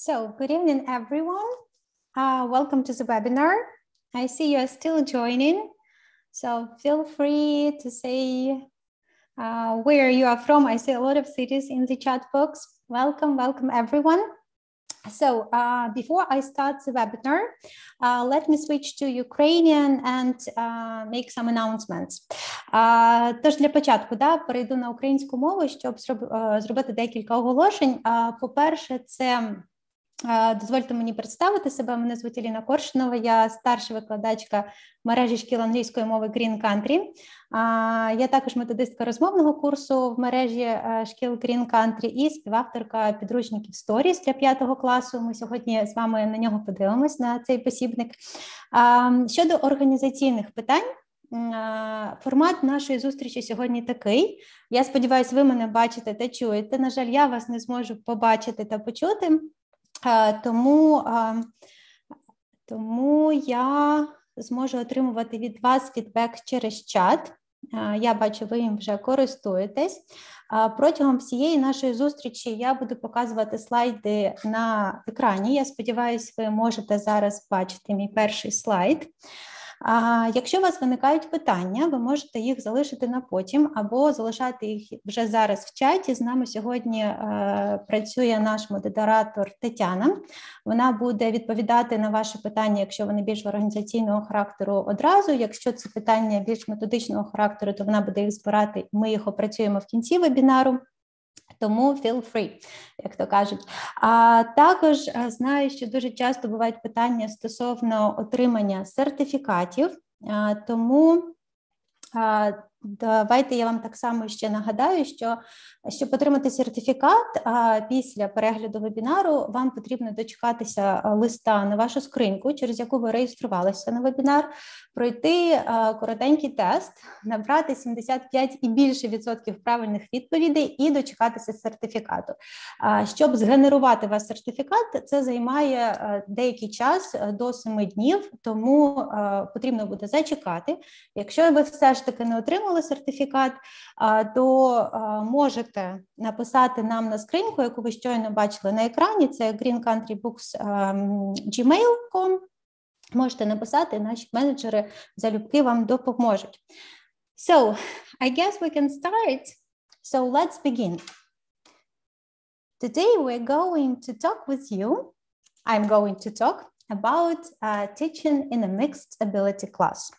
So, good evening, everyone. Welcome to the webinar. I see you are still joining. So feel free to say where you are from. I see a lot of cities in the chat box. Welcome, welcome, everyone. So before I start the webinar, let me switch to Ukrainian and make some announcements. Тож для початку перейду на українську мову, щоб зробити декілька оголошень. По-перше, це дозвольте мені представити себе. Мене звуть Аліна Коршунова, я старша викладачка мережі шкіл англійської мови Green Country. Я також методистка розмовного курсу в мережі шкіл Green Country і співавторка підручників Stories для 5 класу. Ми сьогодні з вами на нього подивимось, на цей посібник. Щодо організаційних питань, формат нашої зустрічі сьогодні такий. Я сподіваюся, ви мене бачите та чуєте. На жаль, я вас не зможу побачити та почути. Тому я зможу отримувати від вас фідбек через чат. Я бачу, ви їм вже користуєтесь. Протягом всієї нашої зустрічі я буду показувати слайди на екрані. Я сподіваюся, ви можете зараз бачити мій перший слайд. Якщо у вас виникають питання, ви можете їх залишити на потім або залишати їх вже зараз в чаті. З нами сьогодні працює наш модератор Тетяна. Вона буде відповідати на ваші питання, якщо вони більш організаційного характеру одразу. Якщо це питання більш методичного характеру, то вона буде їх збирати, ми їх опрацюємо в кінці вебінару. Тому feel free, як то кажуть. Також знаю, що дуже часто бувають питання стосовно отримання сертифікатів, тому давайте я вам так само ще нагадаю, що щоб отримати сертифікат після перегляду вебінару, вам потрібно дочекатися листа на вашу скриньку, через яку ви реєструвалися на вебінар, пройти коротенький тест, набрати 75 і більше відсотків правильних відповідей і дочекатися сертифікату. Щоб згенерувати ваш сертифікат, це займає деякий час, до 7 днів, тому потрібно буде зачекати. Якщо ви все ж таки не отримали сертифікат, то можете написати нам на скриньку, яку ви щойно бачили на екрані, це greencountrybooks.gmail.com. Можете написати, наші менеджери залюбки вам допоможуть. So, I guess we can start. So, let's begin. Today we're going to talk with you. I'm going to talk about teaching in a mixed ability class.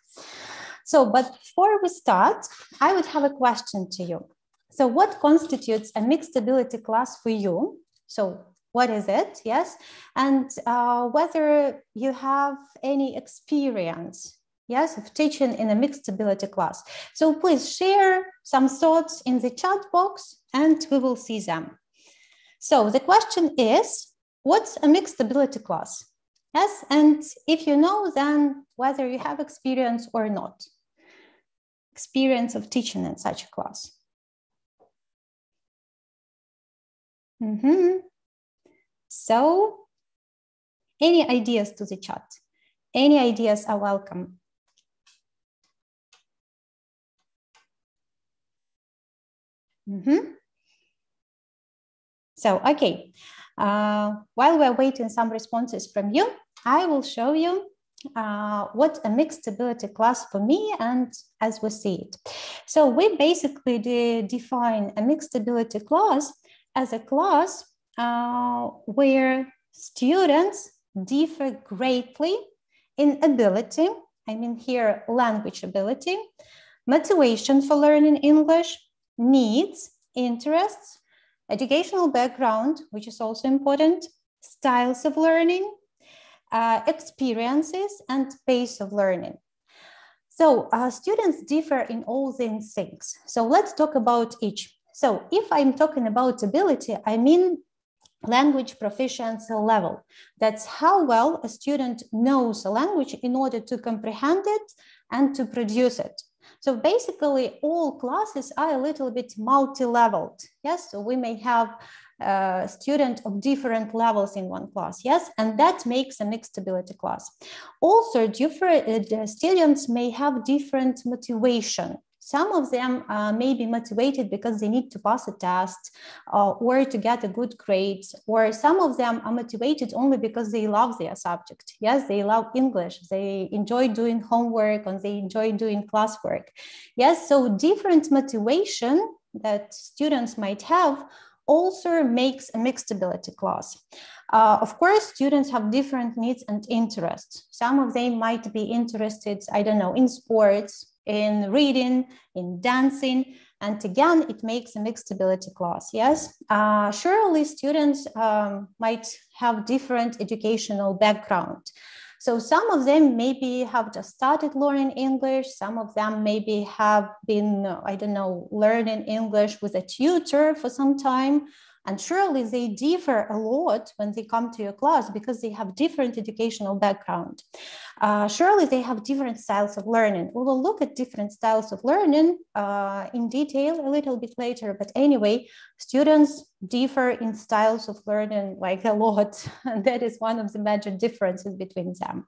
So, but before we start, I would have a question to you. So what constitutes a mixed ability class for you? So what is it? Yes. And whether you have any experience, yes, of teaching in a mixed ability class. So please share some thoughts in the chat box and we will see them. So the question is, what's a mixed ability class? Yes. And if you know, then whether you have experience or not. Experience of teaching in such a class. So, any ideas to the chat? Any ideas are welcome. So, okay, while we're waiting some responses from you, I will show you what a mixed ability class for me and as we see it. So we basically define a mixed ability class as a class where students differ greatly in ability, I mean here language ability, motivation for learning English, needs, interests, educational background, which is also important, styles of learning, experiences, and pace of learning. So students differ in all these things. So let's talk about each. So if I'm talking about ability, I mean language proficiency level. That's how well a student knows a language in order to comprehend it and to produce it. So basically all classes are a little bit multi-leveled. Yes, so we may have students of different levels in one class, yes, and that makes a mixed ability class. Also, different students may have different motivation. Some of them may be motivated because they need to pass a test or to get a good grade, or some of them are motivated only because they love their subject. Yes, they love English, they enjoy doing homework, and they enjoy doing classwork. Yes, so different motivation that students might have also makes a mixed ability class. Of course, students have different needs and interests. Some of them might be interested, I don't know, in sports, in reading, in dancing, and again, it makes a mixed ability class, yes? Surely students might have different educational background. So some of them maybe have just started learning English, some of them maybe have been, I don't know, learning English with a tutor for some time, and surely they differ a lot when they come to your class because they have different educational background. Surely they have different styles of learning. We will look at different styles of learning in detail a little bit later, but anyway, students differ in styles of learning like a lot, and that is one of the major differences between them.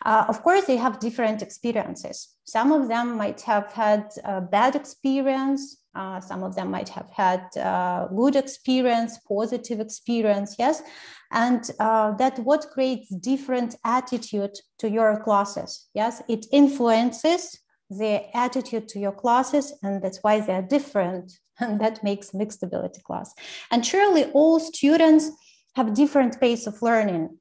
Of course, they have different experiences. Some of them might have had a bad experience. Some of them might have had good experience, positive experience, yes? And that what creates different attitude to your classes, yes? It influences the attitude to your classes, and that's why they're different, and that makes mixed ability class. And surely all students have different pace of learning.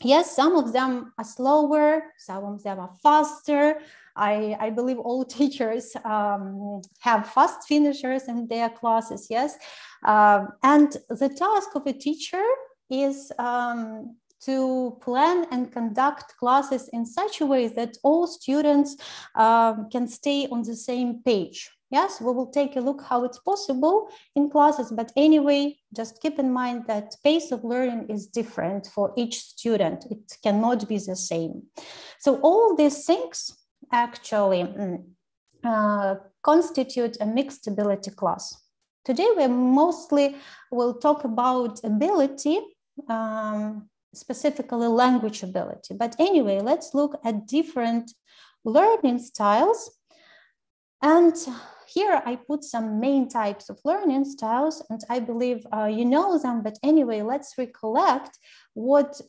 Yes, some of them are slower, some of them are faster. I believe all teachers have fast finishers in their classes, yes. And the task of a teacher is to plan and conduct classes in such a way that all students can stay on the same page. Yes, we will take a look how it's possible in classes, but anyway, just keep in mind that pace of learning is different for each student. It cannot be the same. So all these things actually constitute a mixed ability class. Today, we mostly will talk about ability, specifically language ability. But anyway, let's look at different learning styles. And here I put some main types of learning styles, and I believe you know them, but anyway, let's recollect what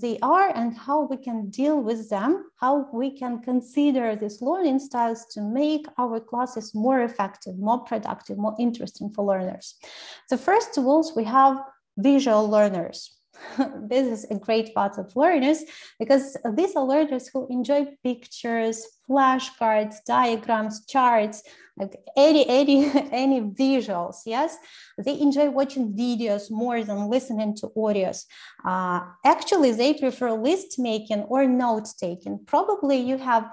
they are and how we can deal with them, how we can consider these learning styles to make our classes more effective, more productive, more interesting for learners. So first of all, we have visual learners. This is a great part of learners because these are learners who enjoy pictures, flashcards, diagrams, charts, like any visuals, yes? They enjoy watching videos more than listening to audios. Actually, they prefer list making or note taking. Probably you have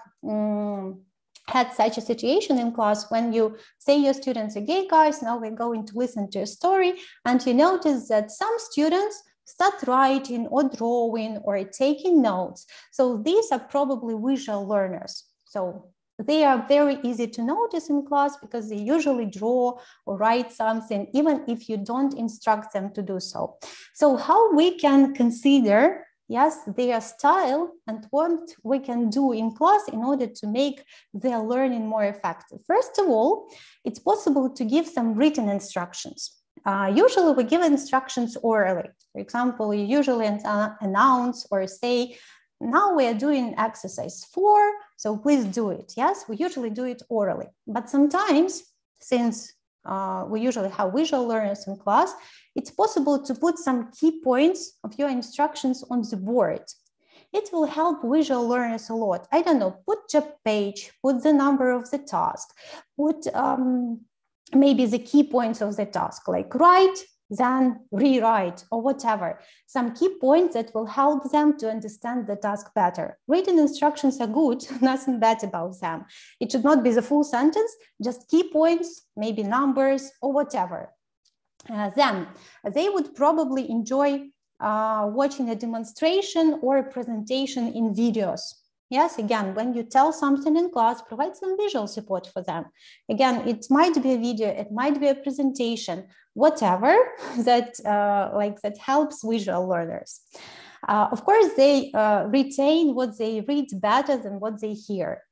had such a situation in class when you say your students, okay, guys, now we're going to listen to a story, and you notice that some students start writing or drawing or taking notes. So these are probably visual learners. So they are very easy to notice in class because they usually draw or write something, even if you don't instruct them to do so. So how we can consider, yes, their style and what we can do in class in order to make their learning more effective. First of all, it's possible to give some written instructions. Usually we give instructions orally. For example, you usually announce or say, now we are doing exercise 4, so please do it. Yes, we usually do it orally. But sometimes, since we usually have visual learners in class, it's possible to put some key points of your instructions on the board. It will help visual learners a lot. I don't know, put job page, put the number of the task, put maybe the key points of the task, like write, then rewrite, or whatever. Some key points that will help them to understand the task better. Written instructions are good, nothing bad about them. It should not be the full sentence, just key points, maybe numbers, or whatever. Then they would probably enjoy watching a demonstration or a presentation in videos. Yes, again, when you tell something in class, provide some visual support for them. Again, it might be a video, it might be a presentation, whatever that that helps visual learners. Of course, they retain what they read better than what they hear.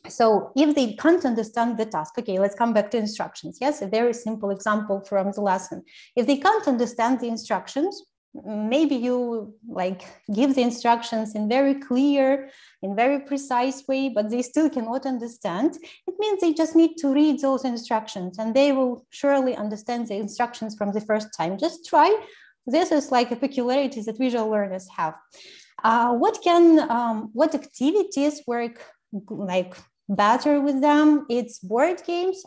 So if they can't understand the task, okay, let's come back to instructions. Yes, a very simple example from the lesson. If they can't understand the instructions, maybe you like give the instructions in very clear, in very precise way, but they still cannot understand. It means they just need to read those instructions and they will surely understand the instructions from the first time. Just try. This is like a peculiarity that visual learners have. What activities work like better with them? It's board games.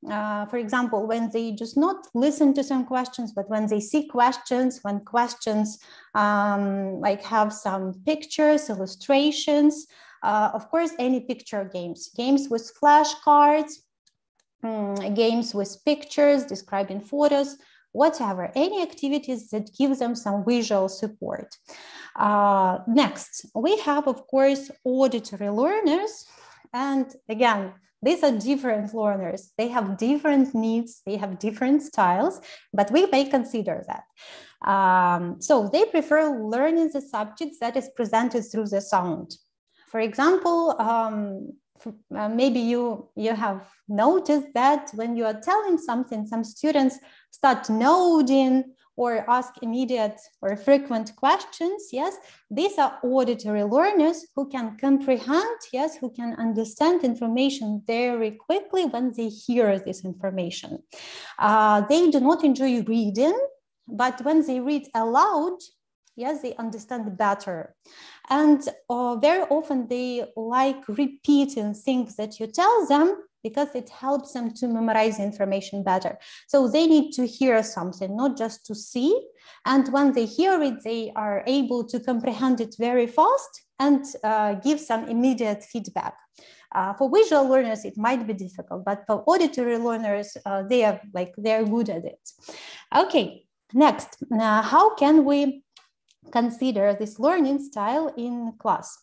For example, when they just not listen to some questions, but when they see questions, when questions like have some pictures, illustrations, of course, any picture games with flashcards, games with pictures, describing photos, whatever, any activities that give them some visual support. Next, we have, of course, auditory learners. And again, these are different learners. They have different needs, they have different styles, but we may consider that. So they prefer learning the subject that is presented through the sound. For example, maybe you have noticed that when you are telling something, some students start nodding or ask immediate or frequent questions. Yes, these are auditory learners who can comprehend, yes, who can understand information very quickly when they hear this information. They do not enjoy reading, but when they read aloud, yes, they understand better. And very often they like repeating things that you tell them because it helps them to memorize information better. So they need to hear something, not just to see. And when they hear it, they are able to comprehend it very fast and give some immediate feedback. For visual learners, it might be difficult, but for auditory learners, they're good at it. Okay, next, how can we consider this learning style in class?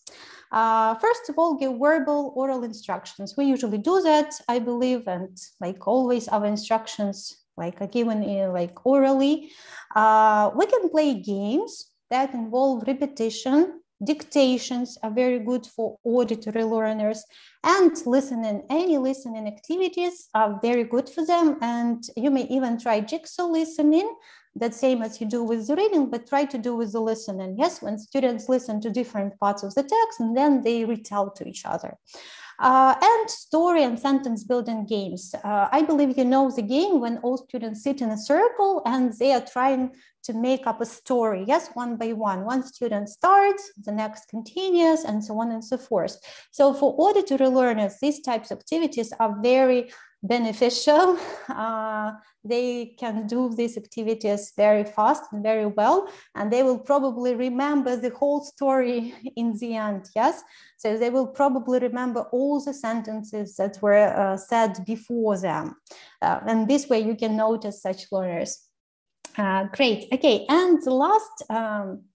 First of all, give verbal oral instructions. We usually do that, I believe, and like always our instructions like are given like orally. We can play games that involve repetition. Dictations are very good for auditory learners, and any listening activities are very good for them. And you may even try jigsaw listening, the same as you do with the reading, but try to do with the listening. Yes, when students listen to different parts of the text and then they retell to each other. And story and sentence building games. I believe you know the game when all students sit in a circle and they are trying to make up a story, yes, one by one. One student starts, the next continues, and so on and so forth. So for auditory learners, these types of activities are very beneficial. They can do these activities very fast and very well, and they will probably remember the whole story in the end, yes? So they will probably remember all the sentences that were said before them. And this way you can notice such learners. Great. Okay, and the last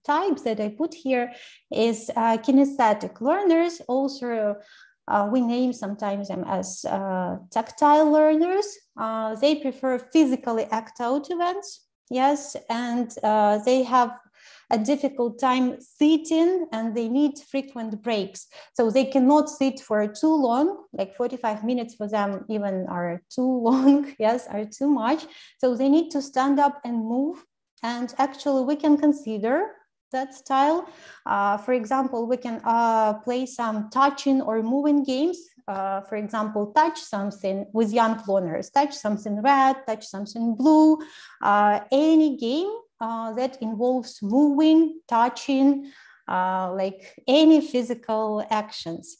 type that I put here is kinesthetic learners. Also, we name sometimes them as tactile learners. They prefer physically act out events, yes, and they have a difficult time sitting and they need frequent breaks. So they cannot sit for too long, like 45 minutes for them even are too long, yes, are too much. So they need to stand up and move. And actually we can consider that style. For example, we can play some touching or moving games. For example, touch something with young learners, touch something red, touch something blue, any game that involves moving, touching, like any physical actions.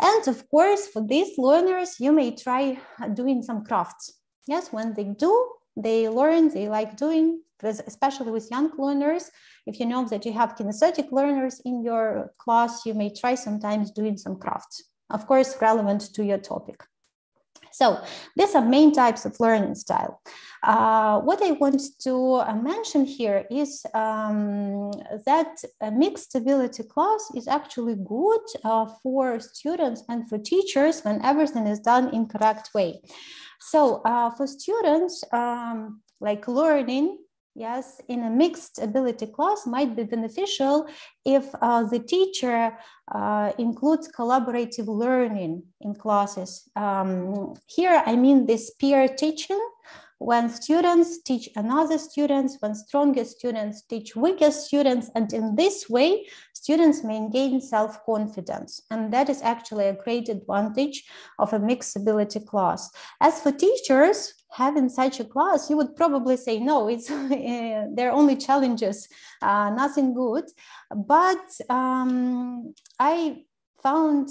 And of course, for these learners, you may try doing some crafts. Yes, when they learn, they like doing, especially with young learners. If you know that you have kinesthetic learners in your class, you may try sometimes doing some crafts, of course, relevant to your topic. So these are main types of learning style. What I want to mention here is that a mixed ability class is actually good for students and for teachers when everything is done in correct way. So for students, like learning yes, in a mixed ability class might be beneficial if the teacher includes collaborative learning in classes. Here, I mean this peer teaching, when students teach another students, when stronger students teach weaker students, and in this way, students may gain self-confidence. And that is actually a great advantage of a mixed ability class. As for teachers, having such a class, you would probably say, no, it's there are only challenges, nothing good. But I found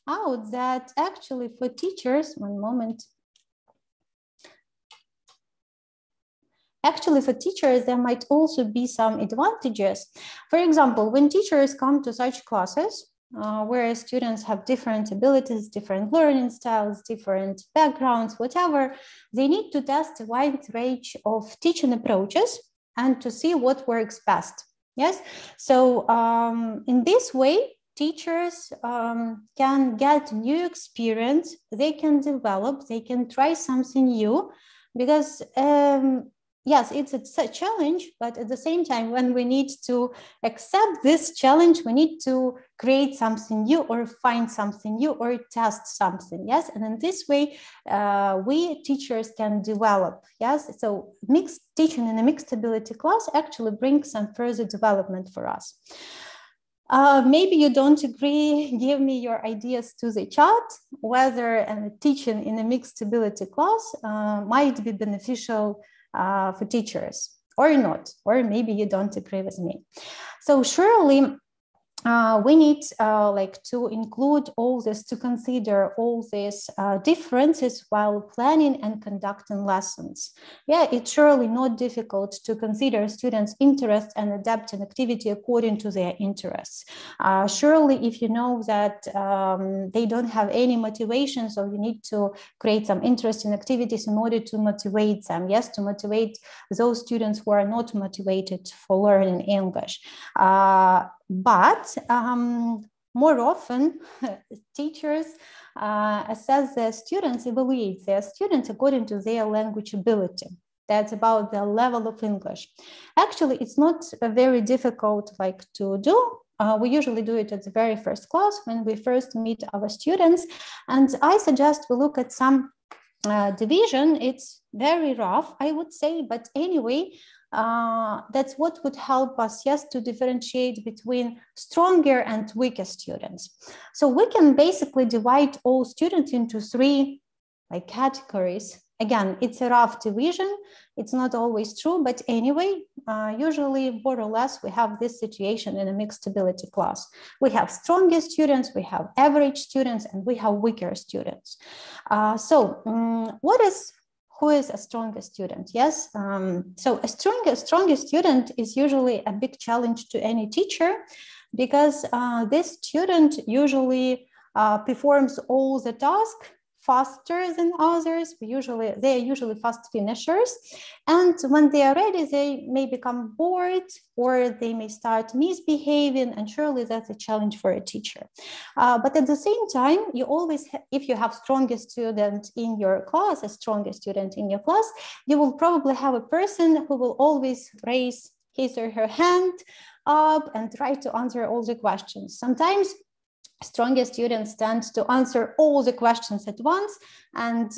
out that actually for teachers, one moment. Actually, for teachers, there might also be some advantages. For example, when teachers come to such classes, where students have different abilities, different learning styles, different backgrounds, whatever, they need to test a wide range of teaching approaches and to see what works best. Yes, so in this way, teachers can get new experience, they can develop, they can try something new, because yes, it's a challenge, but at the same time, when we need to accept this challenge, we need to create something new or find something new or test something, yes? And in this way, we teachers can develop, yes? So mixed teaching in a mixed ability class actually brings some further development for us. Maybe you don't agree, give me your ideas to the chat, whether teaching in a mixed ability class might be beneficial for teachers or not, or maybe you don't agree with me. So surely we need like to include all this, to consider all these differences while planning and conducting lessons. Yeah, it's surely not difficult to consider students' interests and adapt an activity according to their interests. Surely if you know that they don't have any motivation, so you need to create some interesting activities in order to motivate them. Yes, to motivate those students who are not motivated for learning English. But more often, teachers assess their students, evaluate their students according to their language ability. That's about the level of English. Actually, it's not very difficult to do. We usually do it at the very first class when we first meet our students. And I suggest we look at some division. It's very rough, I would say, but anyway, that's what would help us, yes, to differentiate between stronger and weaker students. So we can basically divide all students into three categories. Again, it's a rough division. It's not always true, but anyway, usually more or less we have this situation in a mixed ability class. We have stronger students, we have average students, and we have weaker students. Who is a stronger student? Yes, so a stronger student is usually a big challenge to any teacher, because this student usually performs all the tasks faster than others. They are usually fast finishers, and when they are ready, they may become bored or they may start misbehaving, and surely that's a challenge for a teacher. But at the same time, you always, if you have strongest student in your class, a strongest student in your class, you will probably have a person who will always raise his or her hand up and try to answer all the questions. Sometimes stronger students tend to answer all the questions at once and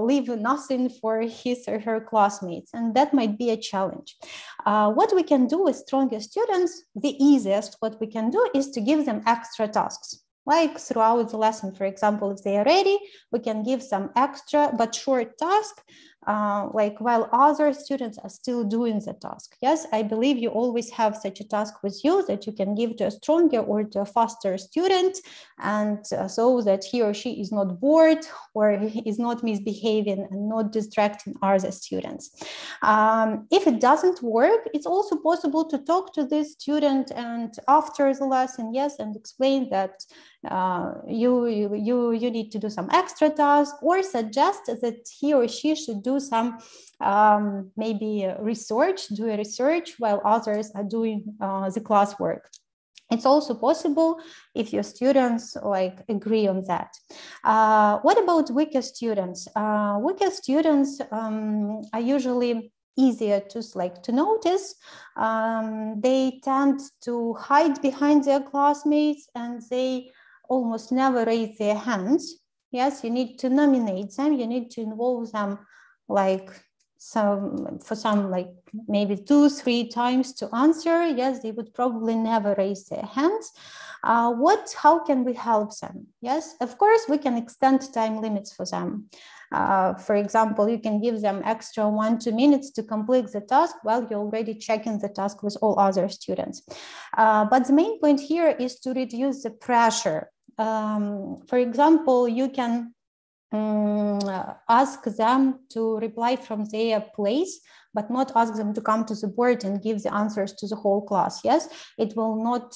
leave nothing for his or her classmates, and that might be a challenge. What we can do with stronger students, the easiest what we can do is to give them extra tasks. Like throughout the lesson, for example, if they are ready, we can give some extra but short task, while other students are still doing the task. Yes, I believe you always have such a task with you that you can give to a stronger or to a faster student, and so that he or she is not bored or is not misbehaving and not distracting other students. If it doesn't work, it's also possible to talk to this student and after the lesson, yes, and explain that you need to do some extra task, or suggest that he or she should do some maybe do a research while others are doing the classwork. It's also possible if your students agree on that. What about weaker students? Weaker students are usually easier to notice. They tend to hide behind their classmates and they almost never raise their hands. Yes, you need to nominate them. You need to involve them like maybe 2-3 times to answer. Yes, they would probably never raise their hands. How can we help them? Yes, of course, we can extend time limits for them. For example, you can give them extra 1-2 minutes to complete the task while you're already checking the task with all other students. But the main point here is to reduce the pressure. For example, you can ask them to reply from their place, but not ask them to come to the board and give the answers to the whole class. Yes, it will not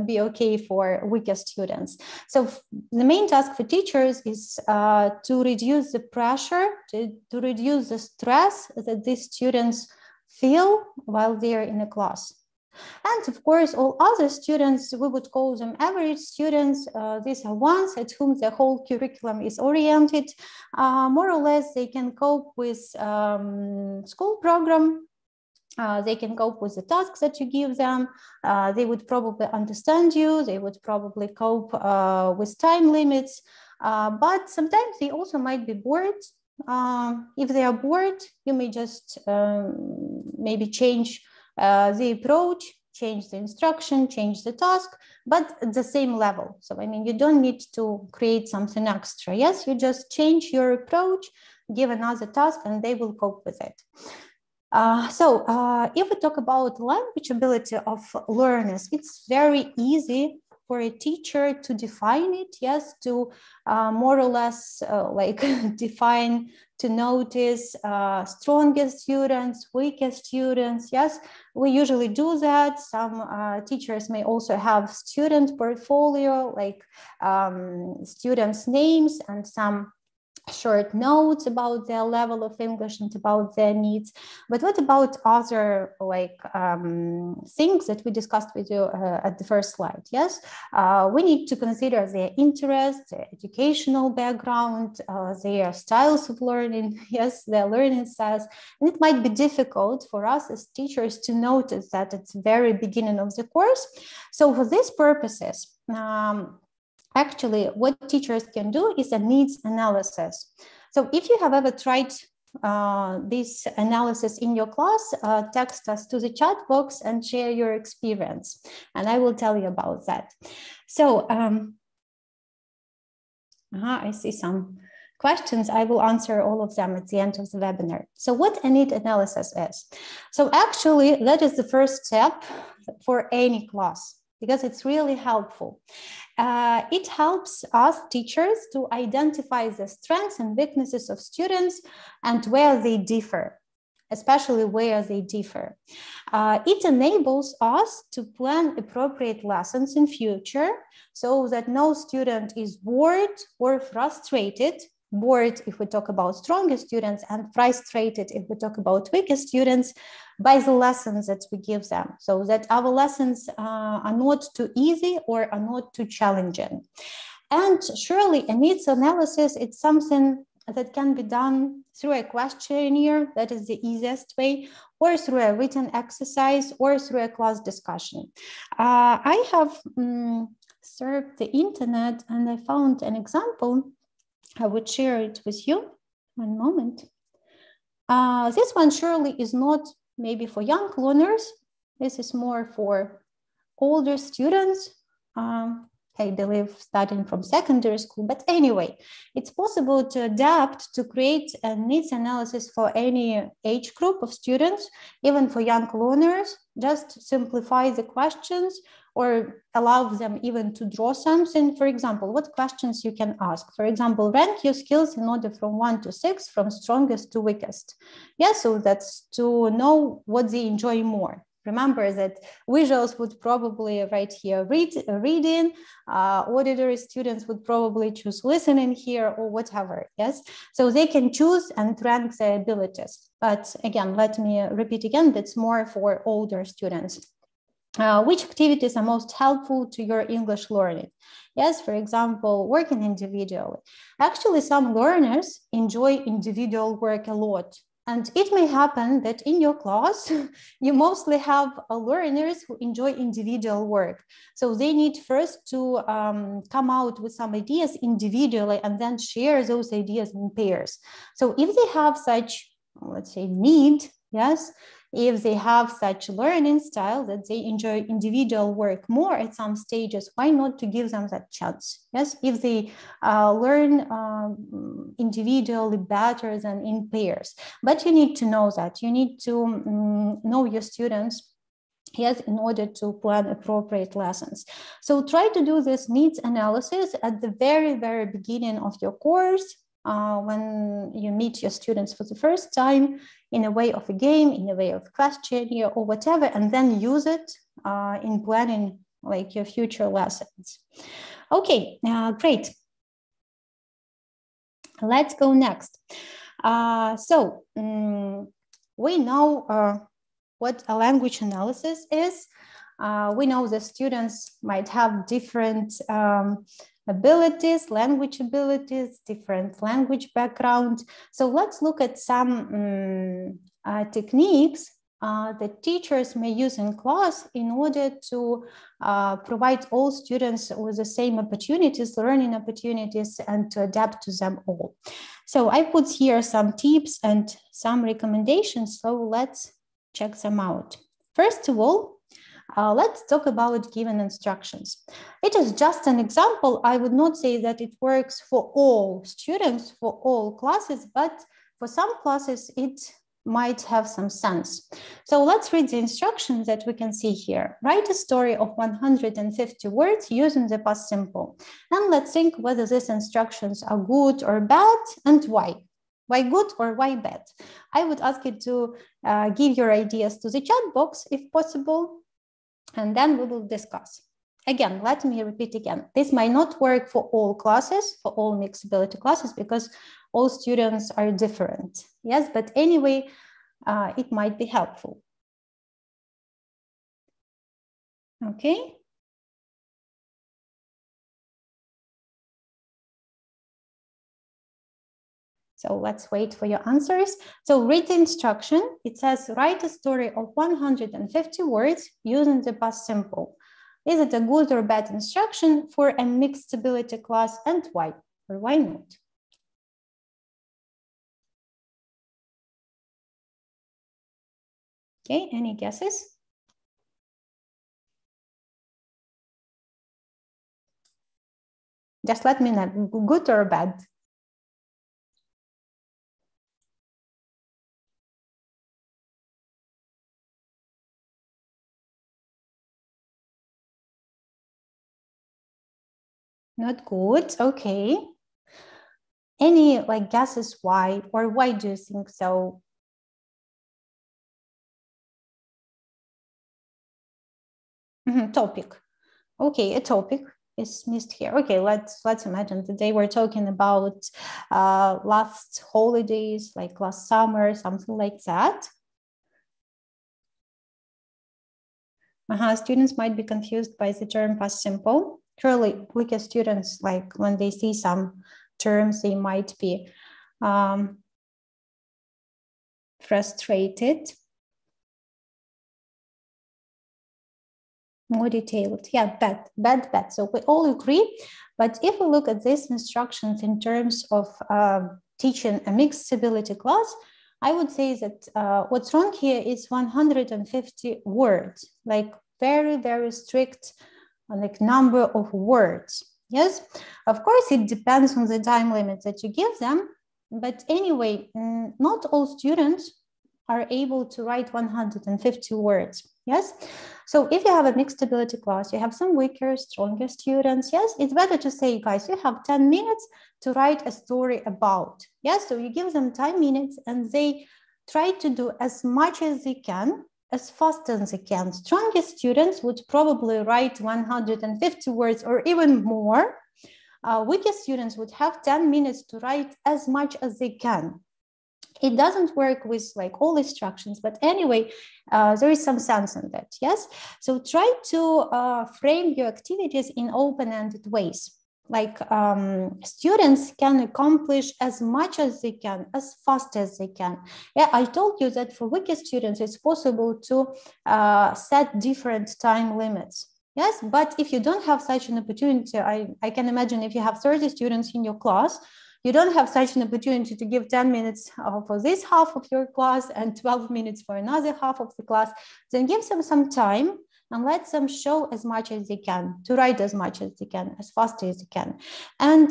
be okay for weaker students. So the main task for teachers is to reduce the pressure, to reduce the stress that these students feel while they're in a class. And of course, all other students, we would call them average students. These are ones at whom the whole curriculum is oriented. More or less, they can cope with school program. They can cope with the tasks that you give them. They would probably understand you. They would probably cope with time limits. But sometimes they also might be bored. If they are bored, you may just maybe change the approach, change the instruction, change the task, but at the same level. So, I mean, you don't need to create something extra. Yes, you just change your approach, give another task, and they will cope with it. If we talk about language ability of learners, it's very easy for a teacher to define it, yes, to more or less define, to notice stronger students, weaker students. Yes, we usually do that. Some teachers may also have student portfolio, like students' names and some short notes about their level of English and about their needs. But what about other things that we discussed with you at the first slide? Yes, we need to consider their interests, their educational background, their styles of learning, yes, their learning styles. And it might be difficult for us as teachers to notice that at the very beginning of the course. So for these purposes, actually, what teachers can do is a needs analysis. So if you have ever tried this analysis in your class, text us to the chat box and share your experience, and I will tell you about that. So I see some questions. I will answer all of them at the end of the webinar. So what a need analysis is? So actually, that is the first step for any class, because it's really helpful. It helps us teachers to identify the strengths and weaknesses of students and where they differ, especially where they differ. It enables us to plan appropriate lessons in future so that no student is bored or frustrated. Bored if we talk about stronger students, and frustrated if we talk about weaker students, by the lessons that we give them, so that our lessons are not too easy or are not too challenging. And surely a needs analysis, it's something that can be done through a questionnaire, that is the easiest way, or through a written exercise, or through a class discussion. I have searched the internet and I found an example. I would share it with you. One moment. This one surely is not maybe for young learners. This is more for older students. I believe starting from secondary school. But anyway, it's possible to adapt, to create a needs analysis for any age group of students, even for young learners. Just simplify the questions or allow them even to draw something. For example, what questions you can ask? For example, rank your skills in order from 1 to 6, from strongest to weakest. Yeah, so that's to know what they enjoy more. Remember that visuals would probably right here reading, auditory students would probably choose listening here or whatever, yes? So they can choose and rank their abilities. But again, let me repeat again, that's more for older students. Which activities are most helpful to your English learning? Yes, for example, working individually. Actually, some learners enjoy individual work a lot. And it may happen that in your class, you mostly have learners who enjoy individual work. So they need first to come out with some ideas individually and then share those ideas in pairs. So if they have such, let's say, need, yes, if they have such learning style that they enjoy individual work more at some stages, why not to give them that chance? Yes, if they learn individually better than in pairs. But you need to know that. You need to know your students, yes, in order to plan appropriate lessons. So try to do this needs analysis at the very, very beginning of your course, when you meet your students for the first time, in a way of a game, in a way of questionnaire or whatever, and then use it in planning like your future lessons. Okay, great. Let's go next. We know what a language analysis is. We know the students might have different abilities, language abilities, different language background. So let's look at some techniques that teachers may use in class in order to provide all students with the same opportunities, learning opportunities, and to adapt to them all. So I put here some tips and some recommendations, so let's check them out. First of all, let's talk about given instructions. It is just an example. I would not say that it works for all students, for all classes, but for some classes, it might have some sense. So let's read the instructions that we can see here. Write a story of 150 words using the past simple. And let's think whether these instructions are good or bad and why. Why good or why bad? I would ask you to give your ideas to the chat box if possible, and then we will discuss. Again, let me repeat again. This might not work for all classes, for all mixed ability classes, because all students are different. Yes, but anyway, it might be helpful. Okay. So let's wait for your answers. So read the instruction. It says, write a story of 150 words using the past simple. Is it a good or bad instruction for a mixed ability class, and why? Or why not? Okay, any guesses? Just let me know, good or bad? Not good, okay. Any like guesses why, or why do you think so? Topic. Okay, a topic is missed here. Okay, let's imagine that they were talking about last holidays, like last summer, something like that. Students might be confused by the term past simple. Surely, weaker students, like when they see some terms, they might be frustrated. More detailed, yeah, bad. So we all agree, but if we look at these instructions in terms of teaching a mixed ability class, I would say that what's wrong here is 150 words, like very, very strict like number of words. Yes, of course, it depends on the time limit that you give them, but anyway, not all students are able to write 150 words. Yes, so if you have a mixed ability class, you have some weaker, stronger students. Yes, it's better to say, guys, you have 10 minutes to write a story about. Yes, so you give them 10 minutes and they try to do as much as they can, as fast as they can. Stronger students would probably write 150 words or even more. Weaker students would have 10 minutes to write as much as they can. It doesn't work with like all instructions, but anyway, there is some sense in that, yes? So try to frame your activities in open-ended ways. students can accomplish as much as they can, as fast as they can. Yeah, I told you that for weaker students, it's possible to set different time limits. Yes, but if you don't have such an opportunity, I can imagine if you have 30 students in your class, you don't have such an opportunity to give 10 minutes for this half of your class and 12 minutes for another half of the class, then give them some time and let them show as much as they can, to write as much as they can, as fast as they can. And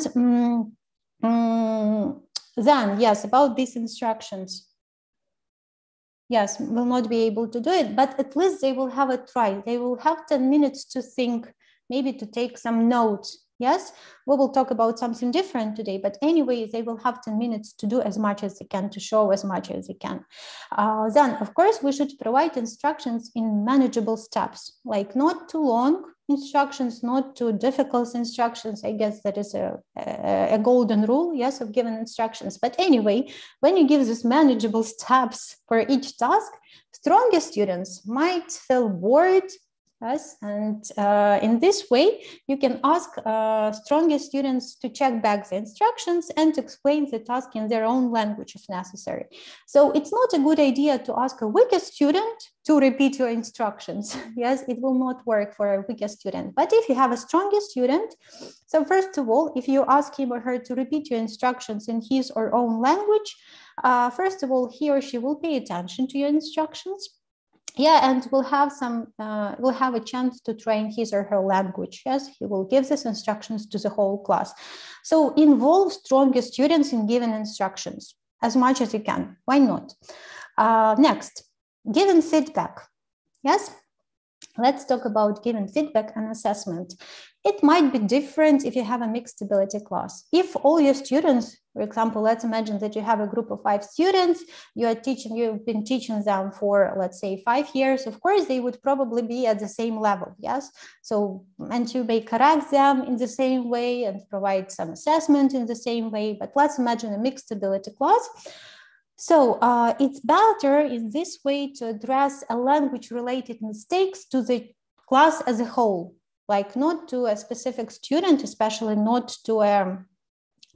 then, yes, about these instructions. Yes, will not be able to do it, but at least they will have a try. They will have 10 minutes to think, maybe to take some notes. Yes, we will talk about something different today, but anyway, they will have 10 minutes to do as much as they can, to show as much as they can. Then, of course, we should provide instructions in manageable steps, like not too long instructions, not too difficult instructions. I guess that is a golden rule, yes, of giving instructions. But anyway, when you give these manageable steps for each task, stronger students might feel bored. Yes, and in this way, you can ask stronger students to check back the instructions and explain the task in their own language if necessary. So it's not a good idea to ask a weaker student to repeat your instructions. Yes, it will not work for a weaker student. But if you have a stronger student, so first of all, if you ask him or her to repeat your instructions in his or her own language, first of all, he or she will pay attention to your instructions. Yeah, and will have a chance to train his or her language. Yes, he will give these instructions to the whole class. So involve stronger students in giving instructions as much as you can. Why not? Next, giving feedback. Yes, let's talk about giving feedback and assessment. It might be different if you have a mixed ability class. If all your students, for example, let's imagine that you have a group of 5 students, you've been teaching them for, let's say, 5 years, of course, they would probably be at the same level, yes? So, and you may correct them in the same way and provide some assessment in the same way, but let's imagine a mixed ability class. So it's better in this way to address a language-related mistakes to the class as a whole, like not to a specific student, especially not to a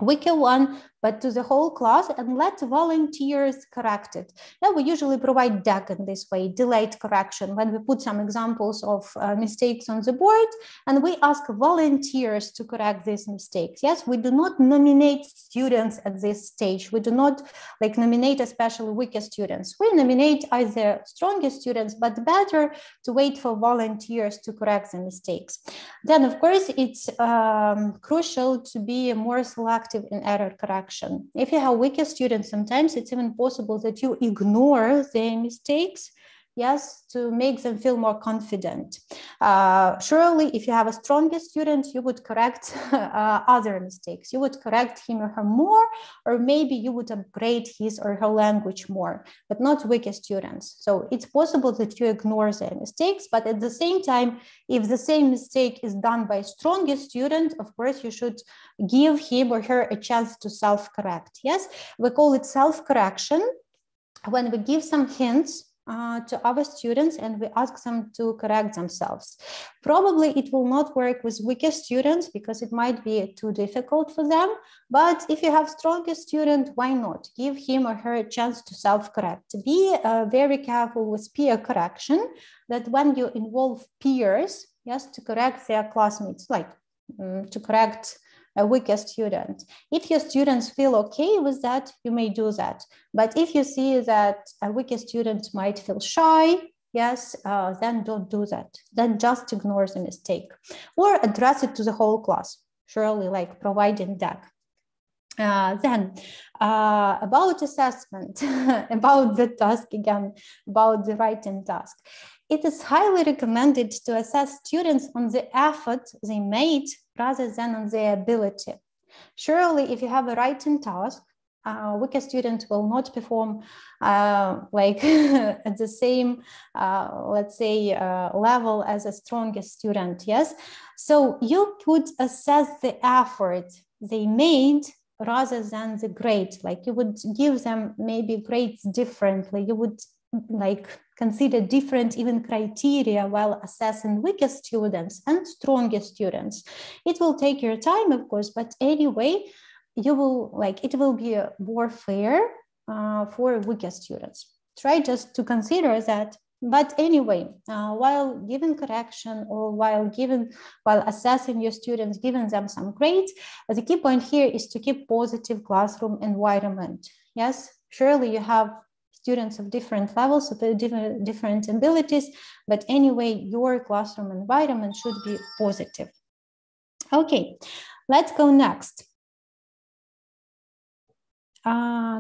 weaker one, but to the whole class, and let volunteers correct it. Now, we usually provide DEC in this way, delayed correction, when we put some examples of mistakes on the board, and we ask volunteers to correct these mistakes. Yes, we do not nominate students at this stage. We do not nominate especially weaker students. We nominate either stronger students, but better to wait for volunteers to correct the mistakes. Then, of course, it's crucial to be more selective in error correction. If you have weaker students, sometimes it's even possible that you ignore their mistakes, yes, to make them feel more confident. Surely, if you have a stronger student, you would correct other mistakes. You would correct him or her more, or maybe you would upgrade his or her language more, but not weaker students. So it's possible that you ignore their mistakes, but at the same time, if the same mistake is done by a stronger student, of course, you should give him or her a chance to self-correct. Yes, we call it self-correction when we give some hints to our students and we ask them to correct themselves. Probably it will not work with weaker students because it might be too difficult for them. But if you have stronger student, why not? Give him or her a chance to self-correct. Be very careful with peer correction, that when you involve peers, yes, to correct their classmates, like to correct a weaker student. If your students feel okay with that, you may do that. But if you see that a weaker student might feel shy, yes, then don't do that. Then just ignore the mistake or address it to the whole class, surely like providing DEC. Then about assessment, about the task again, about the writing task. It is highly recommended to assess students on the effort they made rather than on their ability. Surely, if you have a writing task, a weaker student will not perform like at the same, let's say, level as a stronger student, yes? So you could assess the effort they made rather than the grade. Like you would give them maybe grades differently. You would like consider different even criteria while assessing weaker students and stronger students. It will take your time, of course, but anyway, you will it will be more fair for weaker students. Try just to consider that. But anyway, while giving correction or while assessing your students, giving them some grades, the key point here is to keep positive classroom environment. Yes, surely you have students of different levels, of different abilities, but anyway, your classroom environment should be positive. Okay, let's go next.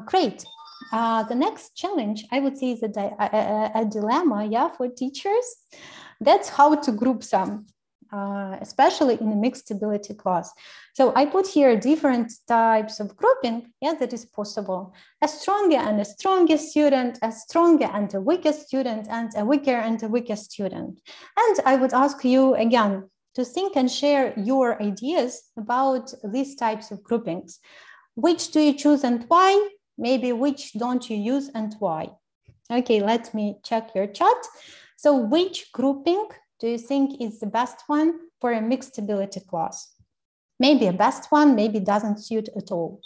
Great. The next challenge, I would say, is a dilemma, yeah, for teachers. That's how to group some, especially in a mixed ability class. So I put here different types of grouping, yeah, that is possible. A stronger and a stronger student, a stronger and a weaker student, and a weaker and a weaker student. And I would ask you again to think and share your ideas about these types of groupings. Which do you choose and why? Maybe which don't you use and why? Okay, let me check your chat. So which grouping do you think is the best one for a mixed ability class? Maybe a best one, maybe doesn't suit at all.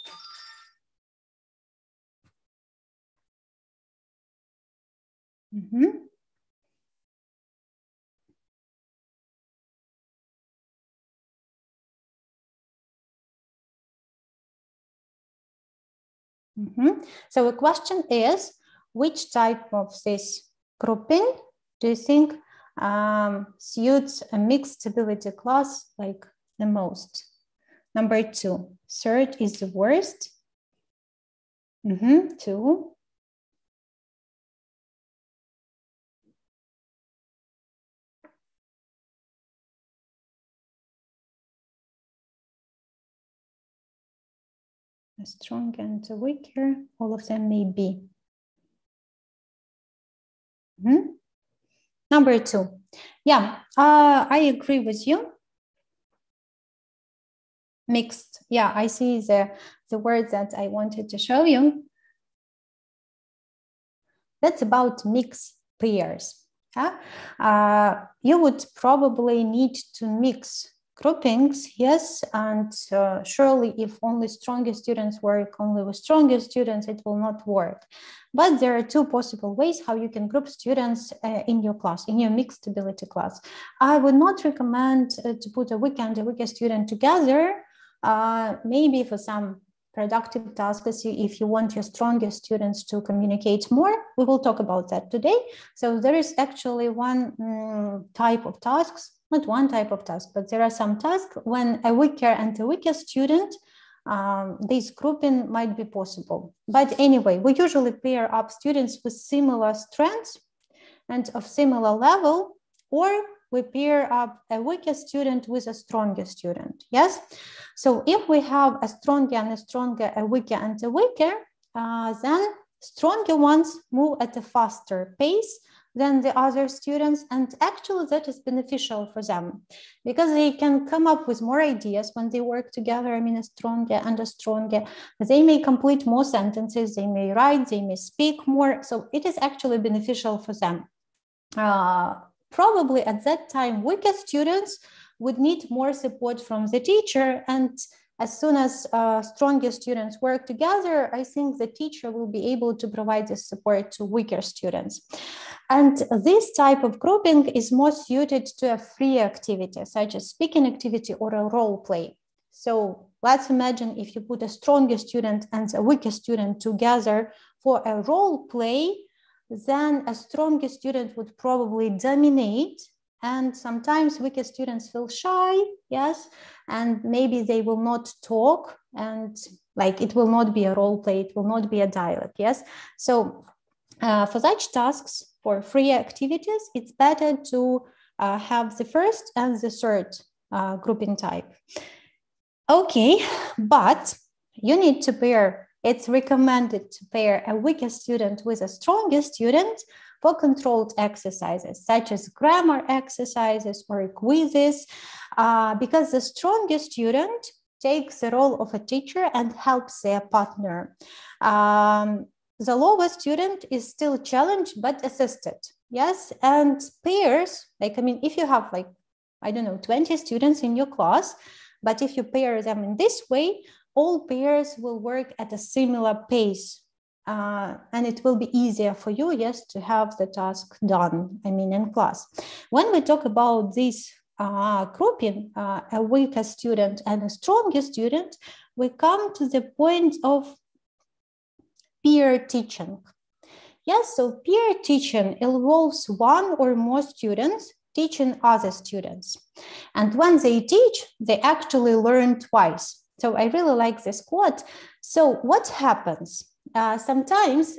So the question is, which type of this grouping do you think suits a mixed ability class like the most? Number 2. Third is the worst. 2. A strong and a weaker, all of them may be. Number 2. Yeah, I agree with you. Mixed. Yeah, I see the word that I wanted to show you. That's about mixed pairs. Yeah? You would probably need to mix groupings, yes, and surely if only stronger students work only with stronger students, it will not work. But there are 2 possible ways how you can group students in your class, in your mixed ability class. I would not recommend to put a weaker and a weaker student together, maybe for some productive tasks, if you want your stronger students to communicate more. We will talk about that today. So there is actually one type of tasks, not one type of task, but there are some tasks when a weaker and a weaker student, this grouping might be possible. But anyway, we usually pair up students with similar strengths and of similar level, or we pair up a weaker student with a stronger student, yes? So if we have a stronger and a stronger, a weaker and a weaker, then stronger ones move at a faster pace than the other students, and actually that is beneficial for them because they can come up with more ideas when they work together. I mean, a stronger and a stronger, they may complete more sentences, they may write, they may speak more, so it is actually beneficial for them. Probably at that time, weaker students would need more support from the teacher, and as soon as stronger students work together, I think the teacher will be able to provide this support to weaker students. And this type of grouping is more suited to a free activity, such as speaking activity or a role play. So let's imagine if you put a stronger student and a weaker student together for a role play, then a stronger student would probably dominate, and sometimes weaker students feel shy, yes, and maybe they will not talk, and like it will not be a role play, it will not be a dialogue, yes. So for such tasks, for free activities, it's better to have the first and the third grouping type. Okay, but you need to pair, it's recommended to pair a weaker student with a stronger student for controlled exercises, such as grammar exercises or quizzes, because the stronger student takes the role of a teacher and helps their partner. The lower student is still challenged but assisted. yes, and pairs, like, I mean, if you have like, I don't know, 20 students in your class, but if you pair them in this way, all pairs will work at a similar pace. And it will be easier for you, yes, to have the task done, I mean, in class. When we talk about this grouping, a weaker student and a stronger student, we come to the point of peer teaching. Yes, so peer teaching involves one or more students teaching other students. And when they teach, they actually learn twice. So I really like this quote. So what happens? Sometimes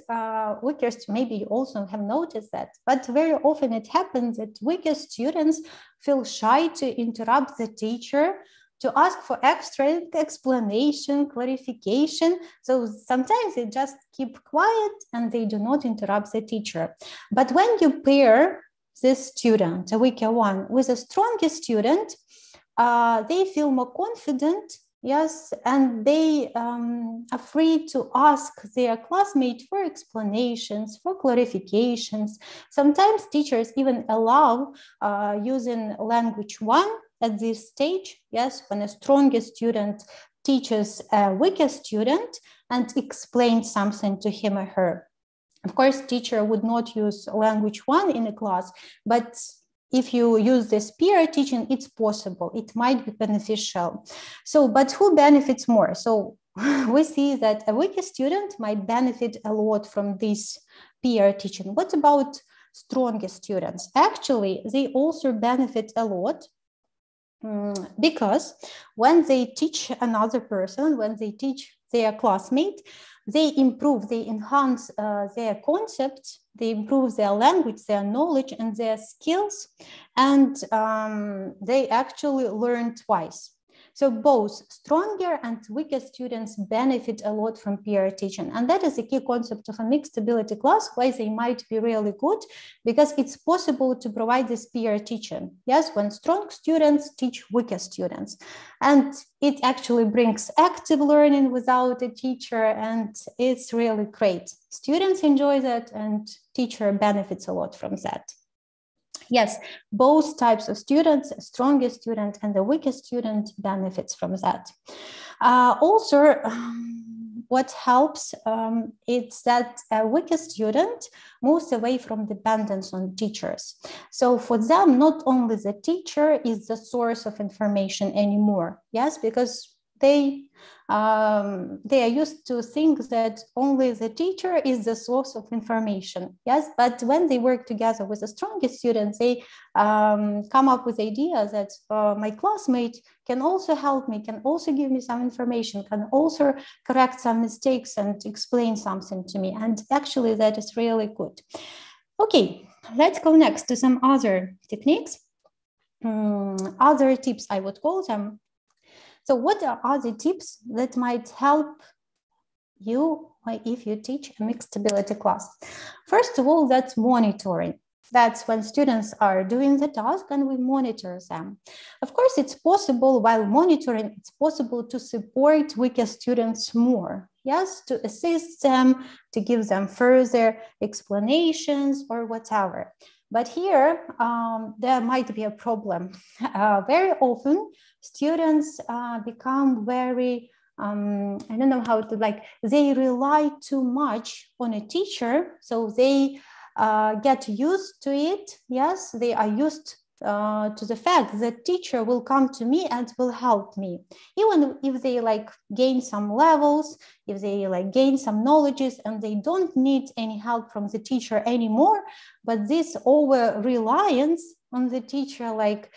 weaker, maybe you also have noticed that, but very often it happens that weaker students feel shy to interrupt the teacher, to ask for extra explanation, clarification. So sometimes they just keep quiet and they do not interrupt the teacher. But when you pair this student, a weaker one, with a stronger student, they feel more confident. Yes, and they are free to ask their classmate for explanations, for clarifications. Sometimes teachers even allow using language one at this stage. Yes, when a stronger student teaches a weaker student and explains something to him or her. Of course, teacher would not use language one in a class, but if you use this peer teaching, it's possible. It might be beneficial. So, but who benefits more? So we see that a weaker student might benefit a lot from this peer teaching. What about stronger students? Actually, they also benefit a lot because when they teach another person, when they teach their classmate, they improve, they enhance their concepts, they improve their language, their knowledge, and their skills, and they actually learn twice. So both stronger and weaker students benefit a lot from peer teaching. And that is a key concept of a mixed ability class, why they might be really good, because it's possible to provide this peer teaching. Yes, when strong students teach weaker students. And it actually brings active learning without a teacher, and it's really great. Students enjoy that and teacher benefits a lot from that. Yes, both types of students, a stronger student and the weaker student benefits from that. Also, what helps is that a weaker student moves away from dependence on teachers. So for them, not only the teacher is the source of information anymore, yes, because they are used to think that only the teacher is the source of information. Yes, but when they work together with the strongest students, they come up with ideas that my classmate can also help me, can also give me some information, can also correct some mistakes and explain something to me. And actually that is really good. Okay, let's go next to some other techniques, other tips I would call them. So what are other tips that might help you if you teach a mixed ability class? First of all, that's monitoring. That's when students are doing the task and we monitor them. Of course, it's possible while monitoring, it's possible to support weaker students more. Yes, to assist them, to give them further explanations or whatever. But here, there might be a problem. Very often, students become very, I don't know how to, like, they rely too much on a teacher. So they get used to it. Yes, they are used to the fact that teacher will come to me and will help me. Even if they like gain some levels, if they like gain some knowledges and they don't need any help from the teacher anymore, but this over reliance on the teacher like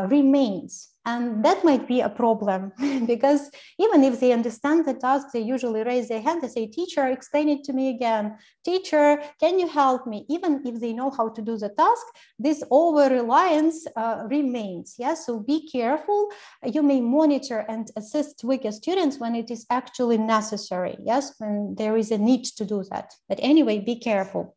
remains. And that might be a problem because even if they understand the task, they usually raise their hand and say, teacher, explain it to me again. Teacher, can you help me? Even if they know how to do the task, this over-reliance remains. Yes, so be careful. You may monitor and assist weaker students when it is actually necessary. Yes, when there is a need to do that. But anyway, be careful.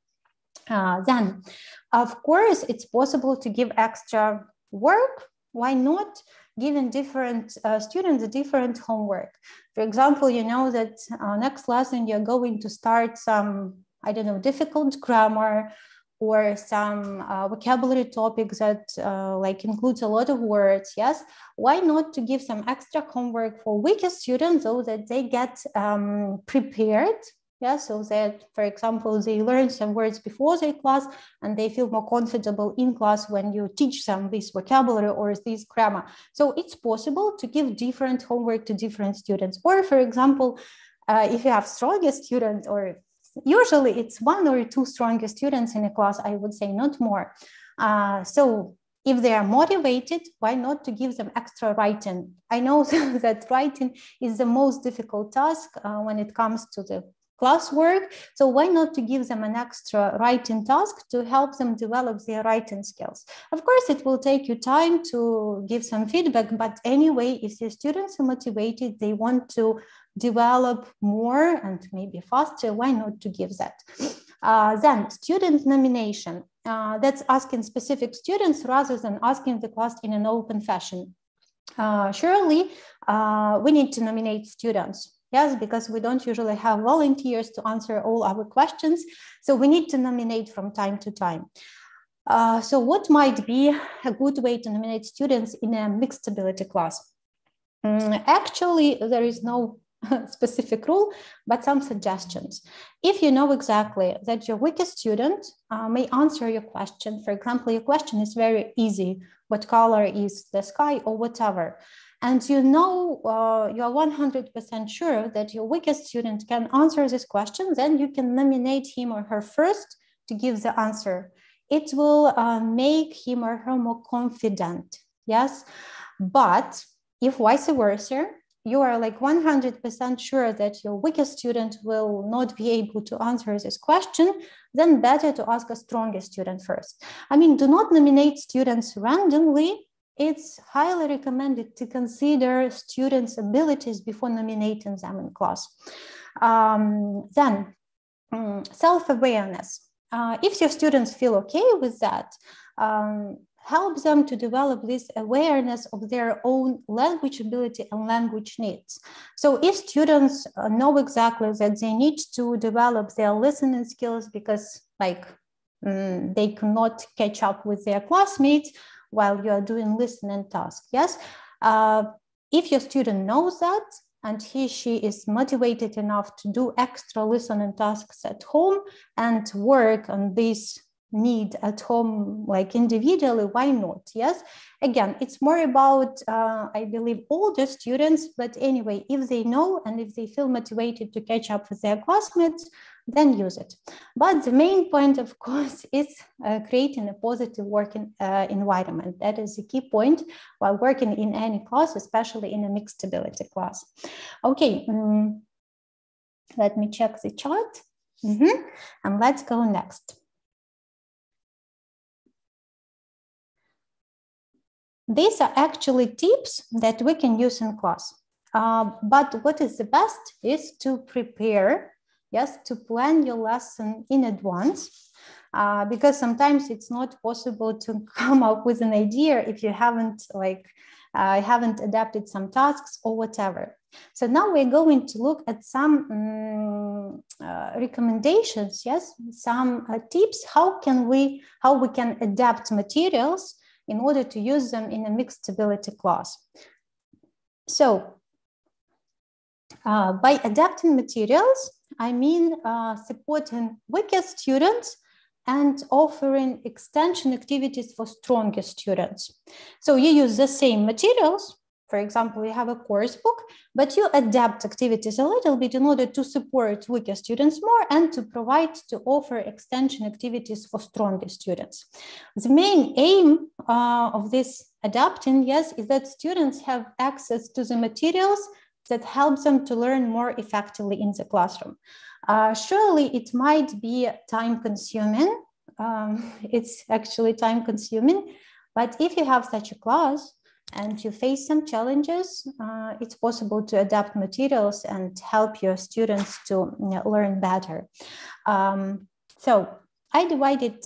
Then, of course, it's possible to give extra work. Why not giving different students a different homework? For example, you know that next lesson you're going to start some, I don't know, difficult grammar or some vocabulary topic that like includes a lot of words, yes, why not to give some extra homework for weaker students so that they get prepared, yeah, so that, for example, they learn some words before their class and they feel more comfortable in class when you teach them this vocabulary or this grammar. So it's possible to give different homework to different students. Or, for example, if you have stronger students, or usually it's 1 or 2 stronger students in a class, I would say, not more. So if they are motivated, why not to give them extra writing? I know that writing is the most difficult task when it comes to the classwork. So why not to give them an extra writing task to help them develop their writing skills? Of course, it will take you time to give some feedback, but anyway, if the students are motivated, they want to develop more and maybe faster, why not to give that? Then student nomination, that's asking specific students rather than asking the class in an open fashion. Surely we need to nominate students. Yes, because we don't usually have volunteers to answer all our questions. So we need to nominate from time to time. So what might be a good way to nominate students in a mixed ability class? Actually, there is no specific rule, but some suggestions. If you know exactly that your weakest student may answer your question, for example, your question is very easy, what color is the sky or whatever, and you know you're 100% sure that your weakest student can answer this question, then you can nominate him or her first to give the answer. It will make him or her more confident, yes? But if vice versa, you are like 100% sure that your weakest student will not be able to answer this question, then better to ask a stronger student first. I mean, do not nominate students randomly. It's highly recommended to consider students' abilities before nominating them in class. Then, self-awareness. If your students feel okay with that, help them to develop this awareness of their own language ability and language needs. So if students know exactly that they need to develop their listening skills because like they cannot catch up with their classmates while you are doing listening tasks, yes? If your student knows that and she is motivated enough to do extra listening tasks at home and work on this need at home, like individually, why not? Yes, again, it's more about I believe older students, but anyway, if they know and if they feel motivated to catch up with their classmates, then use it. But the main point, of course, is creating a positive working environment. That is the key point while working in any class, especially in a mixed ability class. Okay, let me check the chart. And let's go next. These are actually tips that we can use in class. But what is the best is to prepare, yes, to plan your lesson in advance, because sometimes it's not possible to come up with an idea if you haven't adapted some tasks or whatever. So now we're going to look at some recommendations, yes, some tips, how we can adapt materials in order to use them in a mixed ability class. So by adapting materials, I mean supporting weaker students and offering extension activities for stronger students. So you use the same materials. For example, you have a course book, but you adapt activities a little bit in order to support weaker students more and to offer extension activities for stronger students. The main aim of this adapting, yes, is that students have access to the materials that help them to learn more effectively in the classroom. Surely it might be time consuming. It's actually time consuming, but if you have such a class, and you face some challenges, it's possible to adapt materials and help your students to learn better. So I divided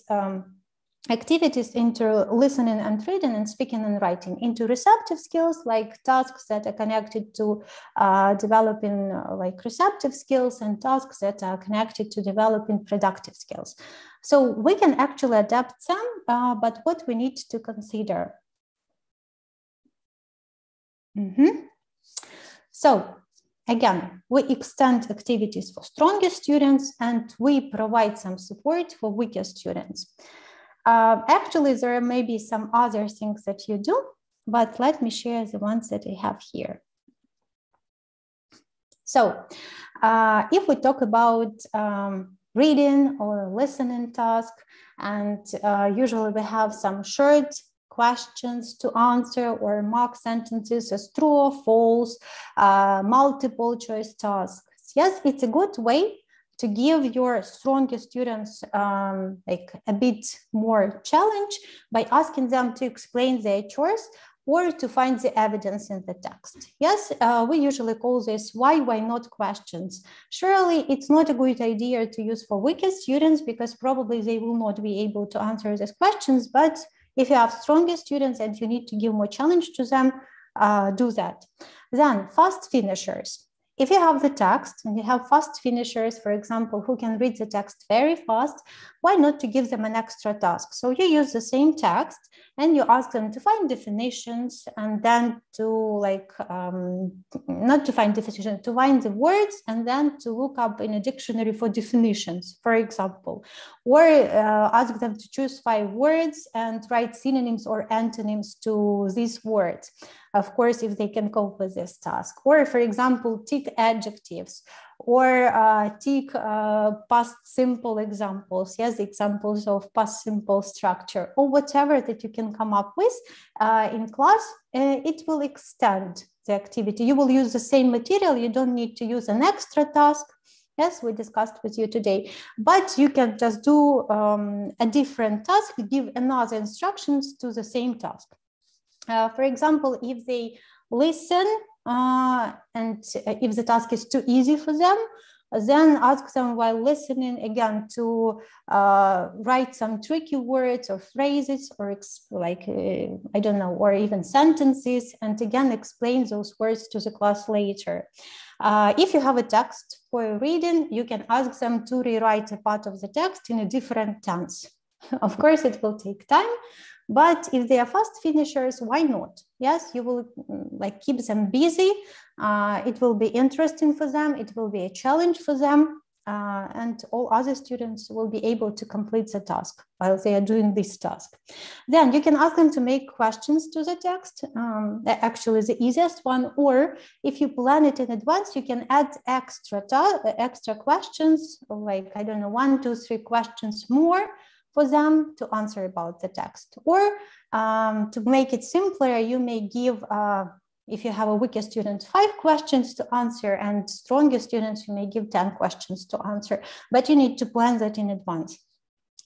activities into listening and reading and speaking and writing into receptive skills, like tasks that are connected to developing like receptive skills, and tasks that are connected to developing productive skills. So we can actually adapt them, but what we need to consider. So again, we extend activities for stronger students and we provide some support for weaker students. Actually, there may be some other things that you do, but let me share the ones that I have here. So if we talk about reading or listening task, and usually we have some short questions to answer or mark sentences as true or false, multiple choice tasks. Yes, it's a good way to give your stronger students like a bit more challenge by asking them to explain their choice or to find the evidence in the text. Yes, we usually call this why not questions. Surely it's not a good idea to use for weaker students because probably they will not be able to answer these questions, but if you have stronger students and you need to give more challenge to them, do that. Then fast finishers. If you have the text and you have fast finishers, for example, who can read the text very fast, why not to give them an extra task? So you use the same text and you ask them to find definitions and then to not to find definitions, to find the words and then to look up in a dictionary for definitions, for example, or ask them to choose 5 words and write synonyms or antonyms to these words. Of course, if they can cope with this task, or for example, tick adjectives or tick past simple examples, yes, examples of past simple structure or whatever that you can come up with in class, it will extend the activity. You will use the same material. You don't need to use an extra task. Yes, we discussed with you today, but you can just do a different task, give another instructions to the same task. For example, if they listen and if the task is too easy for them, then ask them while listening again to write some tricky words or phrases or I don't know, or even sentences, and again explain those words to the class later. If you have a text for reading, you can ask them to rewrite a part of the text in a different tense. Of course, it will take time, but if they are fast finishers, why not? Yes, you will keep them busy. It will be interesting for them. It will be a challenge for them. And all other students will be able to complete the task while they are doing this task. Then you can ask them to make questions to the text, actually the easiest one, or if you plan it in advance, you can add extra questions, like, I don't know, 1, 2, 3 questions more for them to answer about the text. Or to make it simpler, you may give, if you have a weaker student, 5 questions to answer, and stronger students, you may give 10 questions to answer, but you need to plan that in advance.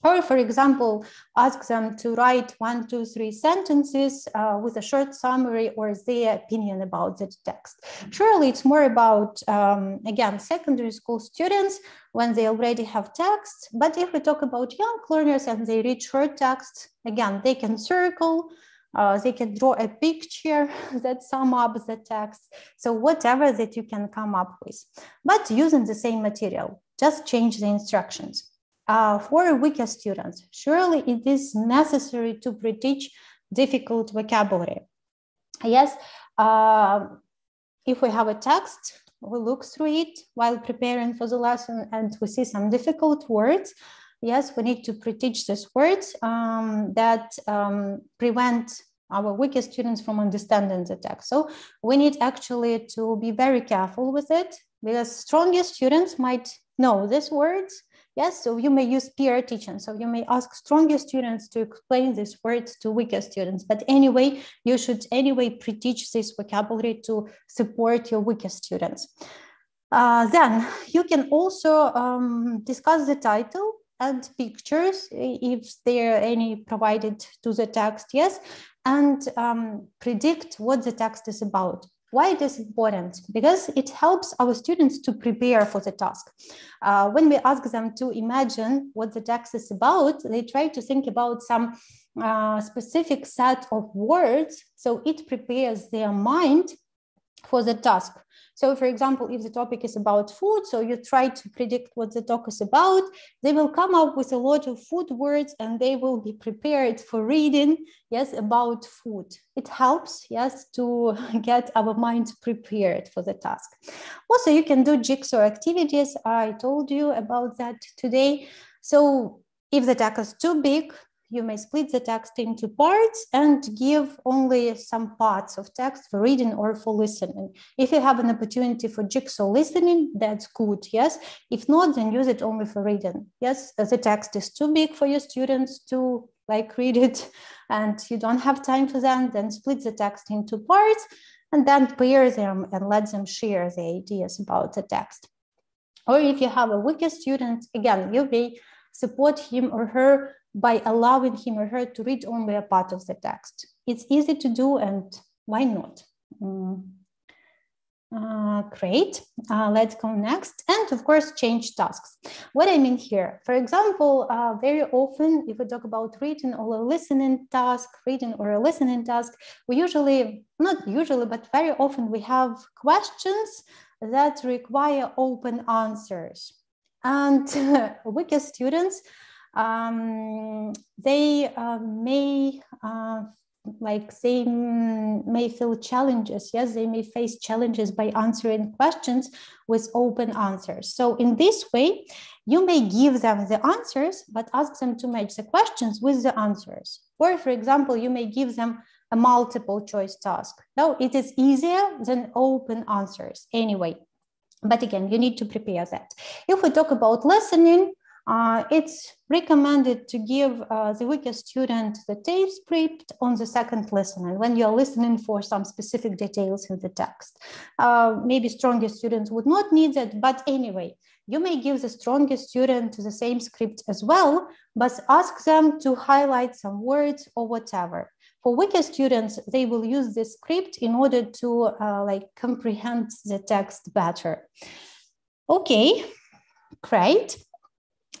Or, for example, ask them to write 1, 2, 3 sentences with a short summary or their opinion about the text. Surely it's more about, again, secondary school students when they already have text. But if we talk about young learners and they read short text, again, they can circle, they can draw a picture that sum up the text. So whatever that you can come up with, but using the same material, just change the instructions. For weaker students, surely it is necessary to pre-teach difficult vocabulary. Yes, if we have a text, we look through it while preparing for the lesson and we see some difficult words. Yes, we need to pre-teach these words that prevent our weaker students from understanding the text. So we need actually to be very careful with it, because stronger students might know these words. Yes, so you may use peer teaching. So you may ask stronger students to explain these words to weaker students. But anyway, you should anyway pre-teach this vocabulary to support your weaker students. Then you can also discuss the title and pictures, if there are any provided to the text, yes, and predict what the text is about. Why it is important? Because it helps our students to prepare for the task. When we ask them to imagine what the text is about, they try to think about some specific set of words. So it prepares their mind for the task. So for example, if the topic is about food, so you try to predict what the talk is about, they will come up with a lot of food words and they will be prepared for reading, yes, about food. It helps, yes, to get our mind prepared for the task. Also, you can do jigsaw activities. I told you about that today. So if the task is too big, you may split the text into parts and give only some parts of text for reading or for listening. If you have an opportunity for jigsaw listening, that's good, yes. If not, then use it only for reading. Yes, the text is too big for your students to read it and you don't have time for them, then split the text into parts and then pair them and let them share the ideas about the text. Or if you have a weaker student, again, you may support him or her by allowing him or her to read only a part of the text. It's easy to do, and why not? Great, let's go next. And of course, change tasks. What I mean here, for example, very often, if we talk about reading or a listening task, we usually, not usually, but very often we have questions that require open answers. And weaker students, they may feel challenges. Yes, they may face challenges by answering questions with open answers. So in this way, you may give them the answers, but ask them to match the questions with the answers. Or for example, you may give them a multiple choice task. Now it is easier than open answers anyway. But again, you need to prepare that. If we talk about listening, it's recommended to give the weaker student the tape script on the second listening when you're listening for some specific details in the text. Maybe stronger students would not need that, but anyway, you may give the strongest student the same script as well, but ask them to highlight some words or whatever. For weaker students, they will use this script in order to comprehend the text better. Okay, great.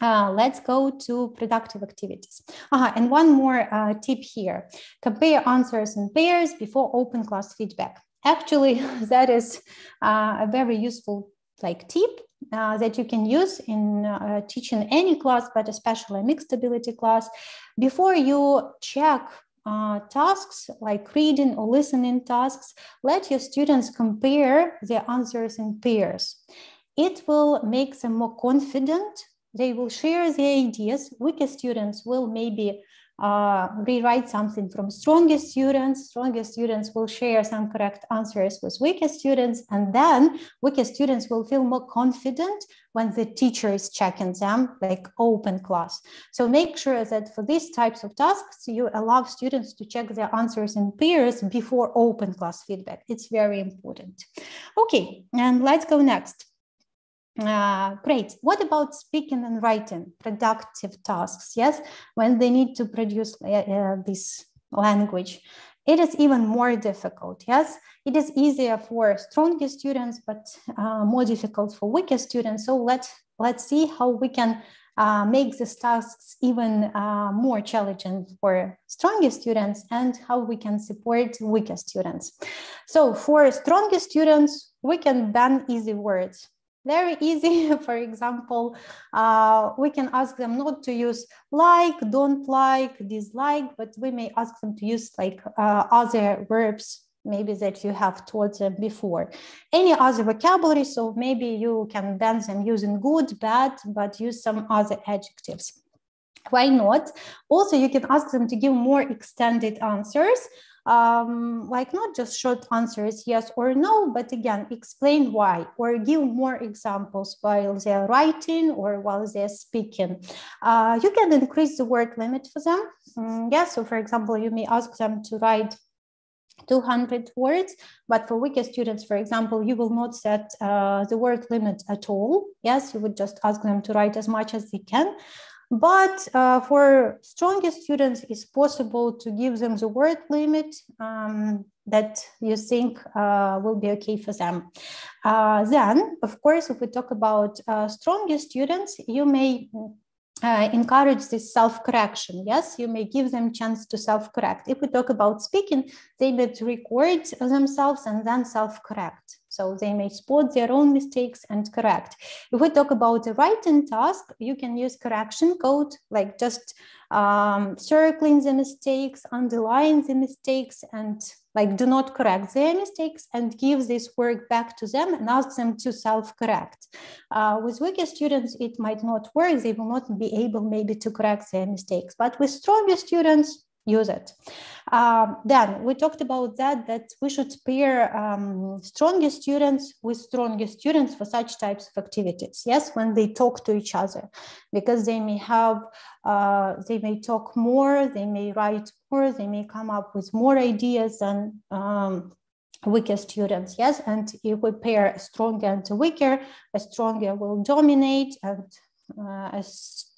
Let's go to productive activities. And one more tip here. Compare answers in pairs before open class feedback. Actually, that is a very useful tip that you can use in teaching any class, but especially a mixed ability class. Before you check tasks like reading or listening tasks, let your students compare their answers in pairs. It will make them more confident. They will share their ideas. Weaker students will maybe rewrite something from stronger students. Stronger students will share some correct answers with weaker students. And then weaker students will feel more confident when the teacher is checking them, like open class. So make sure that for these types of tasks, you allow students to check their answers in pairs before open class feedback. It's very important. Okay, and let's go next. Great. What about speaking and writing, productive tasks? Yes, when they need to produce this language, it is even more difficult. Yes, it is easier for stronger students, but more difficult for weaker students. So let's see how we can make these tasks even more challenging for stronger students and how we can support weaker students. So for stronger students, we can ban easy words. Very easy. For example, we can ask them not to use like, don't like, dislike, but we may ask them to use other verbs, maybe that you have taught them before. Any other vocabulary, so maybe you can ban them using good, bad, but use some other adjectives. Why not? Also, you can ask them to give more extended answers. Not just short answers, yes or no, but again, explain why, or give more examples while they're writing or while they're speaking. You can increase the word limit for them. So for example, you may ask them to write 200 words, but for weaker students, for example, you will not set the word limit at all. Yes, you would just ask them to write as much as they can. But for stronger students, it's possible to give them the word limit that you think will be okay for them. Then, of course, if we talk about stronger students, you may encourage this self-correction. Yes, you may give them a chance to self-correct. If we talk about speaking, they may record themselves and then self-correct. So they may spot their own mistakes and correct. If we talk about the writing task, you can use correction code, like just circling the mistakes, underline the mistakes, and like do not correct their mistakes, and give this work back to them and ask them to self-correct. With weaker students, it might not work. They will not be able maybe to correct their mistakes, but with stronger students, use it. Then we talked about that we should pair stronger students with stronger students for such types of activities. Yes, when they talk to each other, because they may have, they may talk more, they may write more, they may come up with more ideas than weaker students. Yes, and if we pair a stronger and a stronger will dominate, and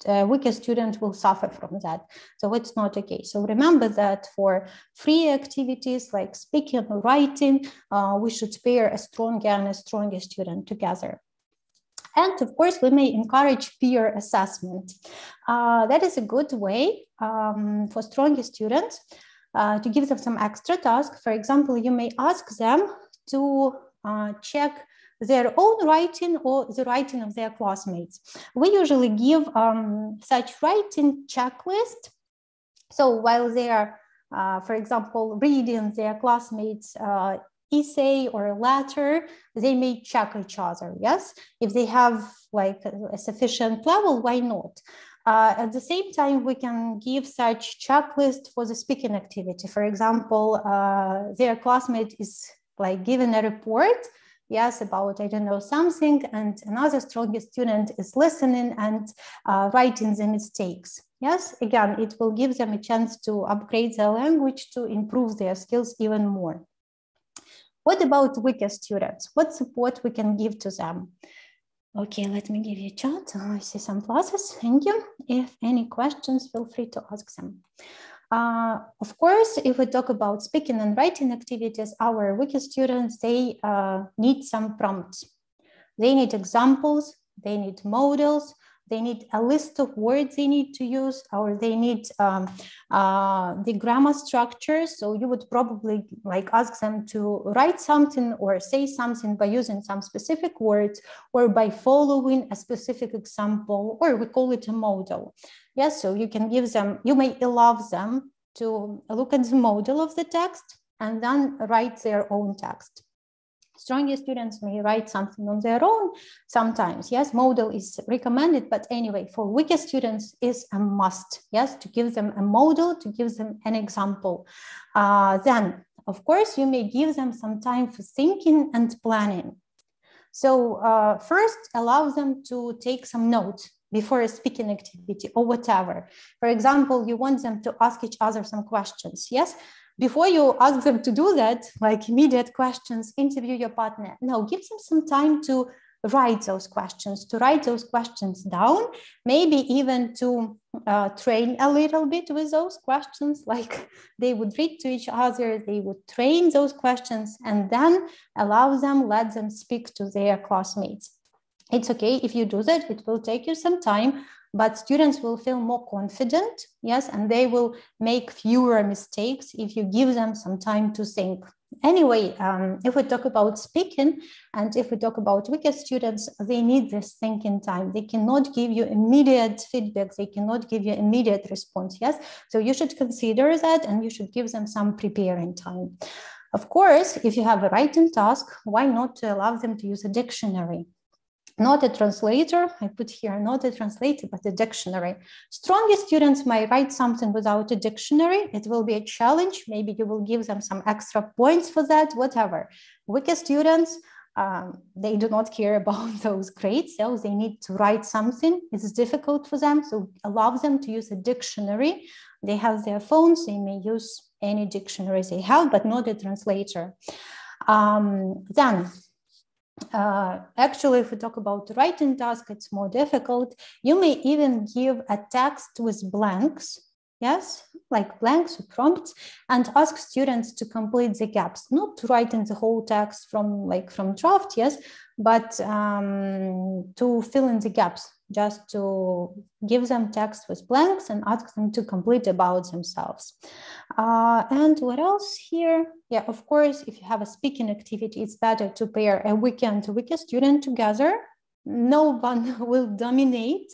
a weaker student will suffer from that. So it's not okay. So remember that for free activities like speaking or writing, we should pair a stronger and a stronger student together. And of course, we may encourage peer assessment. That is a good way for stronger students to give them some extra tasks. For example, you may ask them to check their own writing or the writing of their classmates. We usually give such writing checklist. So while they are, for example, reading their classmates' essay or a letter, they may check each other. Yes, if they have like a sufficient level, why not? At the same time, we can give such checklist for the speaking activity. For example, their classmate is like given a report, yes, about, I don't know, something, and another stronger student is listening and writing the mistakes. Yes, again, it will give them a chance to upgrade their language, to improve their skills even more. What about weaker students? What support we can give to them? Okay, let me give you a chat. I see some pluses, thank you. If any questions, feel free to ask them. Of course, if we talk about speaking and writing activities, our weaker students, they need some prompts. They need examples, they need models, they need a list of words they need to use, or they need the grammar structure. So you would probably like ask them to write something or say something by using some specific words or by following a specific example, or we call it a model. Yes, so you can give them, you may allow them to look at the model of the text and then write their own text. Stronger students may write something on their own sometimes. Yes, model is recommended, but anyway, for weaker students is a must. Yes, to give them a model, to give them an example. Then, of course, you may give them some time for thinking and planning. So first, allow them to take some notes before a speaking activity or whatever. For example, you want them to ask each other some questions. Yes. Before you ask them to do that, like immediate questions, interview your partner. No, give them some time to write those questions, down, maybe even to train a little bit with those questions, like they would read to each other, they would train those questions, and then let them speak to their classmates. It's okay if you do that, it will take you some time, but students will feel more confident, yes, and they will make fewer mistakes if you give them some time to think. Anyway, if we talk about speaking and if we talk about weaker students, they need this thinking time. They cannot give you immediate feedback. They cannot give you immediate response, yes? So you should consider that and you should give them some preparing time. Of course, if you have a writing task, why not to allow them to use a dictionary? Not a translator, I put here not a translator, but a dictionary. Stronger students might write something without a dictionary. It will be a challenge. Maybe you will give them some extra points for that, whatever. Weaker students, they do not care about those grades, so they need to write something. It's difficult for them, so allow them to use a dictionary. They have their phones, they may use any dictionaries they have, but not a translator. Actually, if we talk about the writing task, it's more difficult. You may even give a text with blanks, yes, like blanks or prompts, and ask students to complete the gaps, not to write in the whole text from draft, yes, but to fill in the gaps. just to give them text with blanks and ask them to complete about themselves. And what else here? Yeah, of course, if you have a speaking activity, it's better to pair a weekend with a student together. No one will dominate,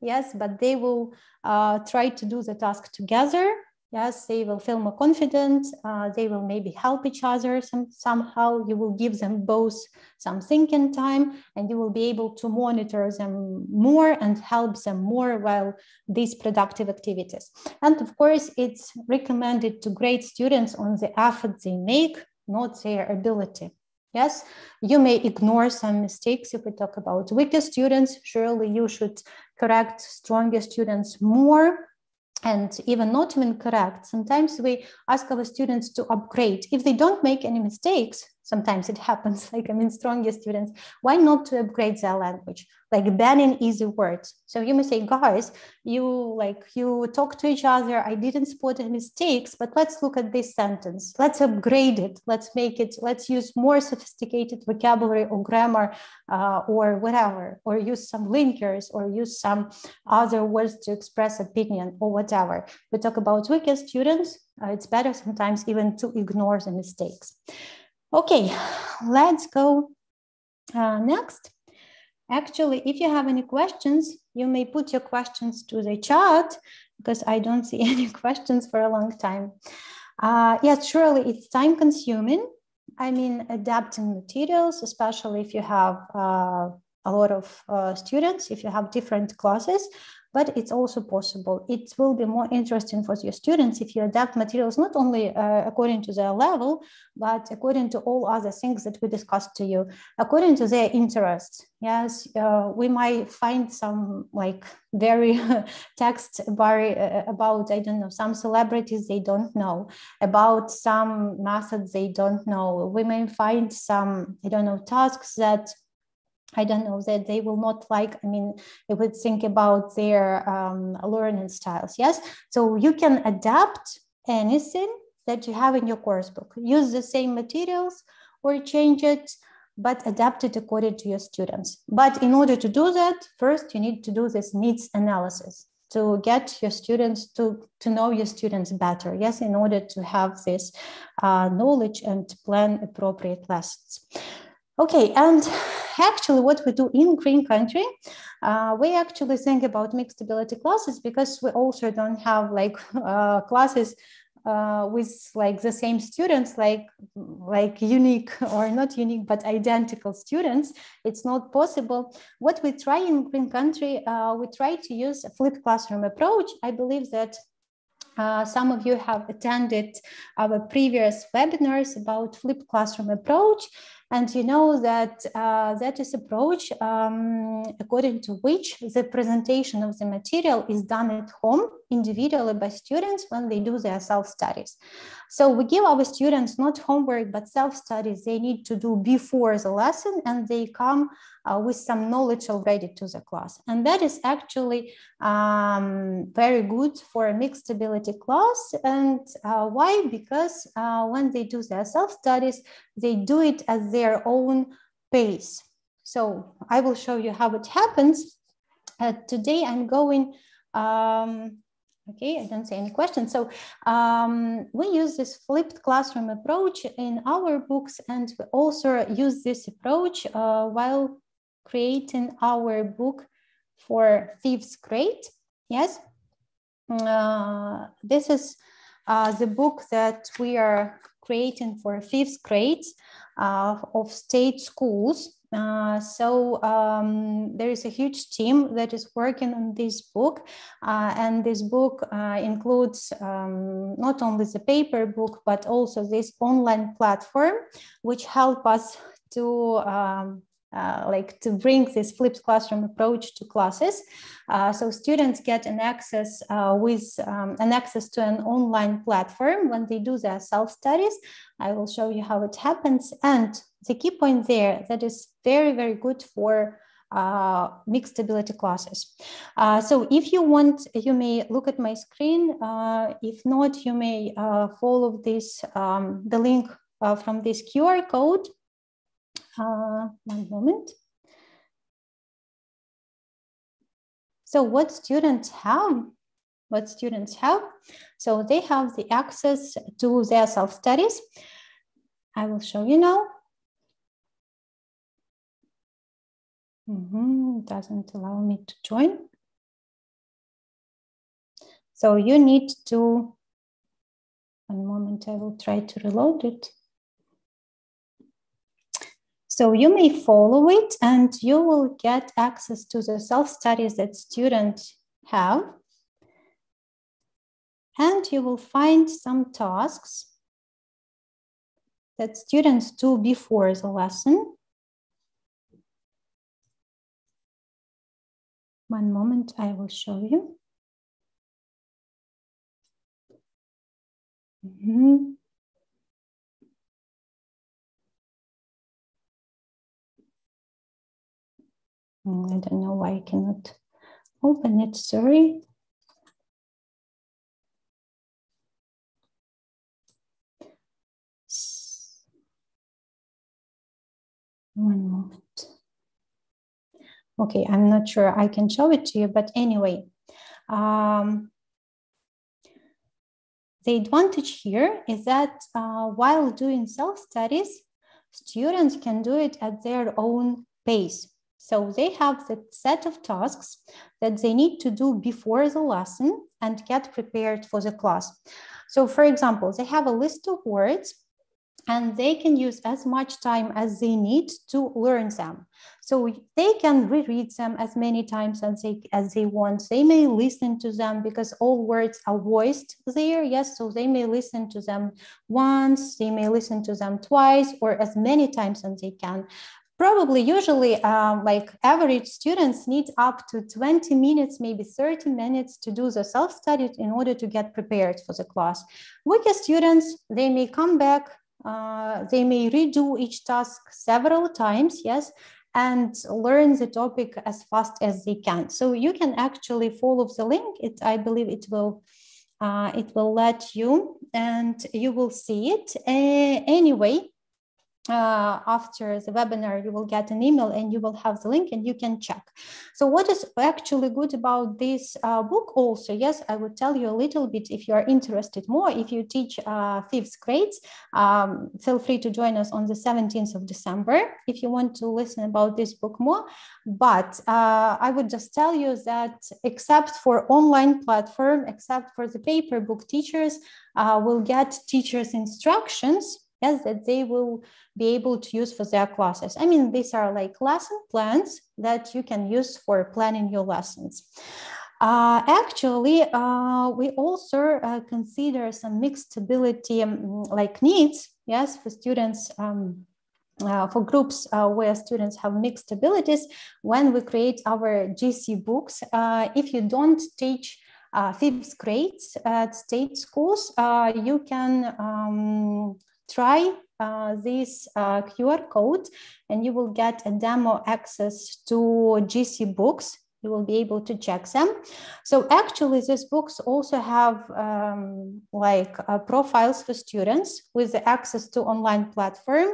yes, but they will try to do the task together. Yes, they will feel more confident. They will maybe help each other somehow. You will give them both some thinking time, and you will be able to monitor them more and help them more while these productive activities. And of course, it's recommended to grade students on the effort they make, not their ability. Yes, you may ignore some mistakes. If we talk about weaker students, surely you should correct stronger students more. And even not even correct. Sometimes we ask our students to upgrade. If they don't make any mistakes, sometimes it happens, like, stronger students, why not to upgrade their language? Like banning easy words. So you may say, guys, you talk to each other. I didn't spot any mistakes, but let's look at this sentence. Let's upgrade it. Let's use more sophisticated vocabulary or grammar or whatever, or use some linkers or use some other words to express opinion or whatever. We talk about weaker students. It's better sometimes even to ignore the mistakes. Okay, let's go next. Actually, if you have any questions, you may put your questions to the chat because I don't see any questions for a long time. Yes, surely it's time consuming. Adapting materials, especially if you have a lot of students, if you have different classes, but it's also possible. It will be more interesting for your students if you adapt materials, not only according to their level, but according to all other things that we discussed to you, according to their interests. Yes, we might find some very text about, I don't know, some celebrities they don't know, about some methods they don't know. We may find some, I don't know, tasks that that they will not like. You would think about their learning styles. Yes, so you can adapt anything that you have in your course book. Use the same materials or change it, but adapt it according to your students. But in order to do that, first you need to do this needs analysis to get your students to know your students better. Yes, in order to have this knowledge and plan appropriate lessons. Okay, and actually what we do in Green Country, we actually think about mixed ability classes because we also don't have classes with the same students, like unique or not unique, but identical students. It's not possible. What we try in Green Country, we try to use a flipped classroom approach. I believe that some of you have attended our previous webinars about flipped classroom approach. And you know that that is approach according to which the presentation of the material is done at home individually by students when they do their self-studies. So we give our students not homework, but self-studies they need to do before the lesson, and they come with some knowledge already to the class. And that is actually very good for a mixed ability class. And why? Because when they do their self-studies, they do it at their own pace. So I will show you how it happens. Today I'm going, okay, I don't see any questions. So we use this flipped classroom approach in our books, and we also use this approach while creating our book for 5th grade. Yes, this is the book that we are creating for 5th grade of state schools. So there is a huge team that is working on this book, and this book includes not only the paper book, but also this online platform, which help us to bring this flipped classroom approach to classes. So students get an access to an online platform when they do their self-studies. I will show you how it happens. And the key point there, that is very, very good for mixed ability classes. So if you want, you may look at my screen. If not, you may follow this, the link from this QR code. One moment. So what students have? So they have the access to their self-studies. I will show you now. Doesn't allow me to join. So you need to, one moment, I will try to reload it. So you may follow it and you will get access to the self-studies that students have. And you will find some tasks that students do before the lesson. One moment, I will show you. I don't know why I cannot open it, sorry. One moment. Okay, I'm not sure I can show it to you, but anyway, the advantage here is that while doing self-studies, students can do it at their own pace. So they have the set of tasks that they need to do before the lesson and get prepared for the class. So for example, they have a list of words and they can use as much time as they need to learn them. So they can reread them as many times as they want. They may listen to them because all words are voiced there. Yes, so they may listen to them once, they may listen to them twice, or as many times as they can. Probably, usually, like average students need up to 20 minutes, maybe 30 minutes to do the self-study in order to get prepared for the class. Weaker students, they may come back, they may redo each task several times, yes, and learn the topic as fast as they can. So you can actually follow the link. I believe it will let you, and you will see it. Anyway, after the webinar, you will get an email and you will have the link and you can check. So what is actually good about this book also? Yes, I would tell you a little bit if you are interested more. If you teach 5th grades, feel free to join us on the 17th of December if you want to listen about this book more. But I would just tell you that except for online platform, except for the paper book, teachers will get teachers' instructions, yes, that they will be able to use for their classes. I mean, these are like lesson plans that you can use for planning your lessons. Actually, we also consider some mixed ability like needs, yes, for students, for groups where students have mixed abilities when we create our GC books. If you don't teach 5th grades at state schools, you can try this QR code and you will get a demo access to GC books. You will be able to check them. So actually these books also have profiles for students with the access to online platform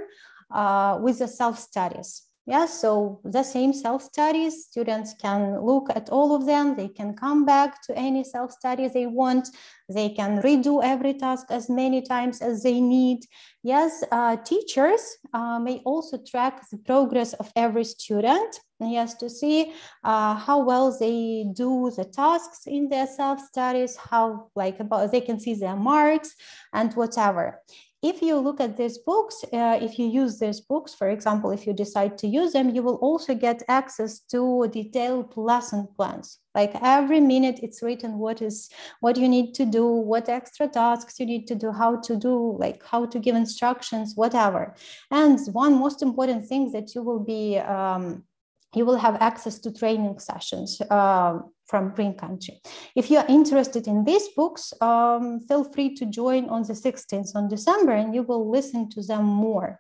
with the self-studies. Yeah, so the same self-studies, students can look at all of them. They can come back to any self-study they want. They can redo every task as many times as they need. Yes, teachers may also track the progress of every student. Yes, to see how well they do the tasks in their self-studies, how they can see their marks and whatever. If you look at these books, if you use these books, for example, if you decide to use them, you will also get access to detailed lesson plans. Like every minute it's written what you need to do, what extra tasks you need to do, how to do, how to give instructions, whatever. And one most important thing that you will be, you will have access to training sessions from Green Country. If you're interested in these books, feel free to join on the 16th of December and you will listen to them more.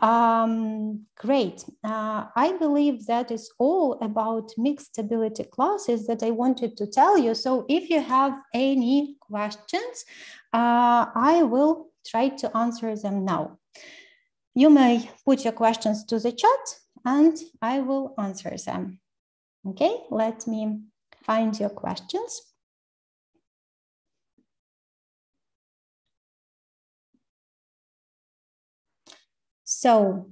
Great. I believe that is all about mixed ability classes that I wanted to tell you. So if you have any questions, I will try to answer them now. You may put your questions to the chat and I will answer them. Okay, let me find your questions. So,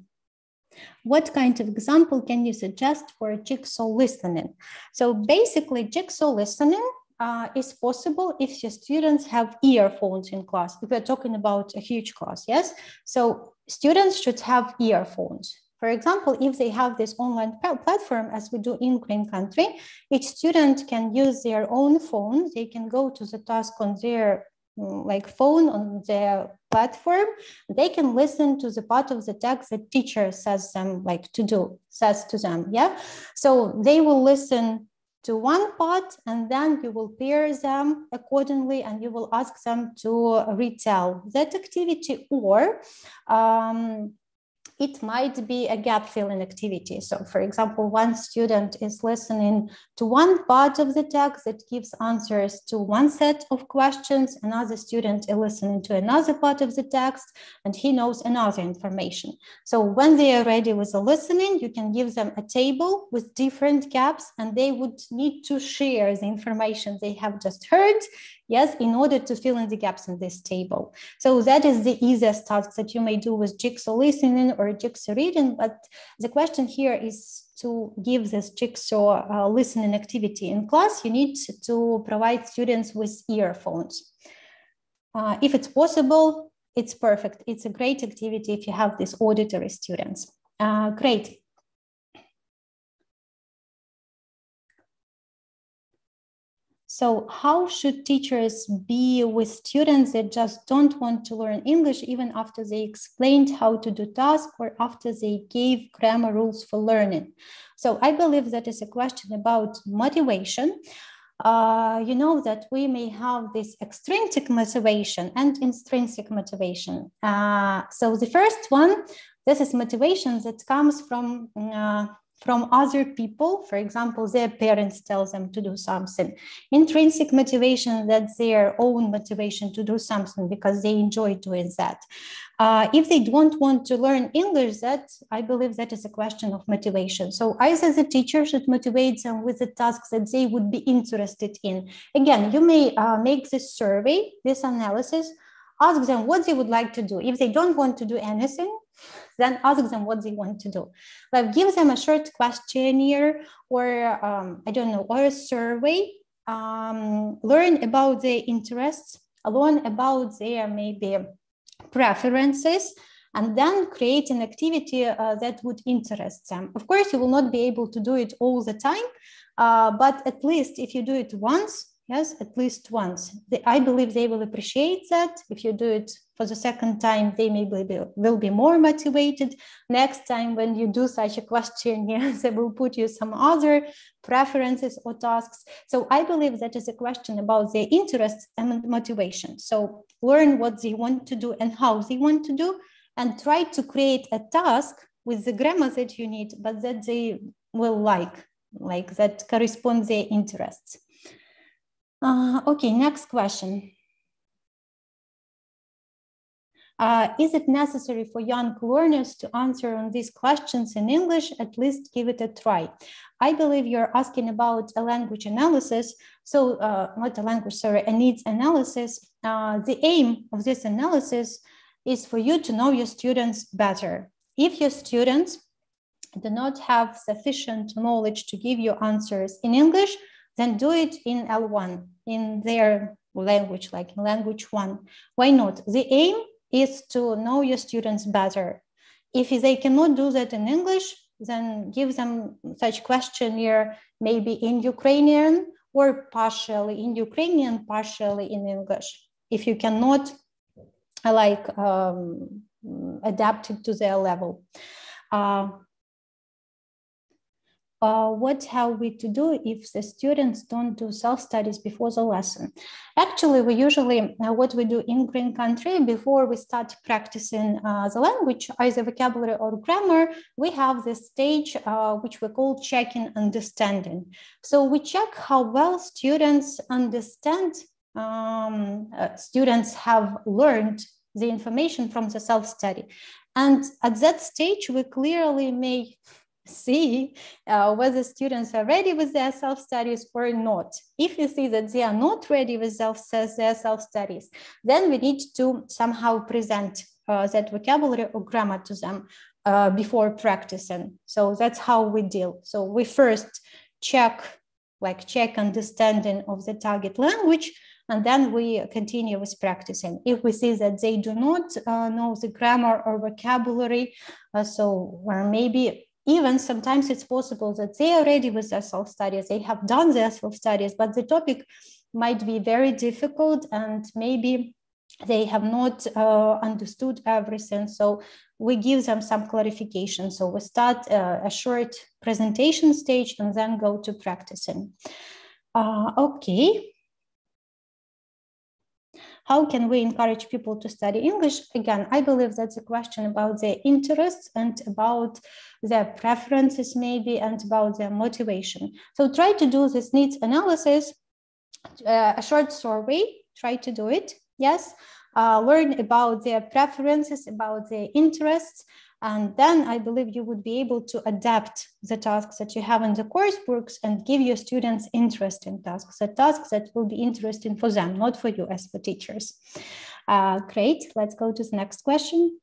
what kind of example can you suggest for jigsaw listening? So basically, jigsaw listening is possible if your students have earphones in class. If we're talking about a huge class, yes? So students should have earphones. For example, if they have this online platform, as we do in Green Country, each student can use their own phone. They can go to the task on their phone on their platform. They can listen to the part of the text that teacher says them says to them, yeah? So they will listen to one part, and then you will pair them accordingly, and you will ask them to retell that activity, or it might be a gap filling activity. So for example, one student is listening to one part of the text that gives answers to one set of questions. Another student is listening to another part of the text and he knows another information. So when they are ready with the listening, you can give them a table with different gaps, and they would need to share the information they have just heard, yes, in order to fill in the gaps in this table. So that is the easiest task that you may do with jigsaw listening or jigsaw reading. But the question here is to give this jigsaw listening activity in class, you need to provide students with earphones. If it's possible, it's perfect. It's a great activity if you have these auditory students. Great. So how should teachers be with students that just don't want to learn English even after they explained how to do tasks or after they gave grammar rules for learning? So I believe that is a question about motivation. You know that we may have this extrinsic motivation and intrinsic motivation. So the first one, this is motivation that comes from other people. For example, their parents tell them to do something. Intrinsic motivation, that's their own motivation to do something because they enjoy doing that. If they don't want to learn English, that I believe that is a question of motivation. So either the teacher should motivate them with the tasks that they would be interested in. Again, you may make this survey, this analysis, ask them what they would like to do. If they don't want to do anything, then ask them what they want to do. Like give them a short questionnaire or I don't know, or a survey. Learn about their interests, learn about their maybe preferences, and then create an activity that would interest them. Of course, you will not be able to do it all the time, but at least if you do it once, yes, at least once, I believe they will appreciate that. If you do it for the second time, they will be more motivated. Next time when you do such a questionnaire, they will put you some other preferences or tasks. So I believe that is a question about their interests and motivation. So learn what they want to do and how they want to do, and try to create a task with the grammar that you need, but that they will like that corresponds their interests. Okay, next question. Is it necessary for young learners to answer on these questions in English? At least give it a try. I believe you're asking about a language analysis. So not a language, sorry, a needs analysis. The aim of this analysis is for you to know your students better. If your students do not have sufficient knowledge to give you answers in English, then do it in L1, in their language, like in language 1. Why not? The aim is to know your students better. If they cannot do that in English, then give them such questionnaire, maybe in Ukrainian or partially in Ukrainian, partially in English. If you cannot adapt it to their level. What have we to do if the students don't do self-studies before the lesson? Actually, we usually, what we do in Green Country, before we start practicing the language, either vocabulary or grammar, we have this stage which we call checking understanding. So we check how well students understand, students have learned the information from the self-study. And at that stage, we clearly may see whether students are ready with their self-studies or not. If you see that they are not ready with their self-studies, then we need to somehow present that vocabulary or grammar to them before practicing. So that's how we deal. So we first check understanding of the target language, and then we continue with practicing. If we see that they do not know the grammar or vocabulary, or maybe even sometimes it's possible that they are ready with their self-studies, they have done their self-studies, but the topic might be very difficult and maybe they have not understood everything. So we give them some clarification. So we start a short presentation stage and then go to practicing. Okay. How can we encourage people to study English? Again, I believe that's a question about their interests and about their preferences maybe and about their motivation. So try to do this needs analysis, a short survey, try to do it, yes. Learn about their preferences, about their interests, and then I believe you would be able to adapt the tasks that you have in the course books and give your students interesting tasks, the tasks that will be interesting for them, not for you as for teachers. Great, let's go to the next question.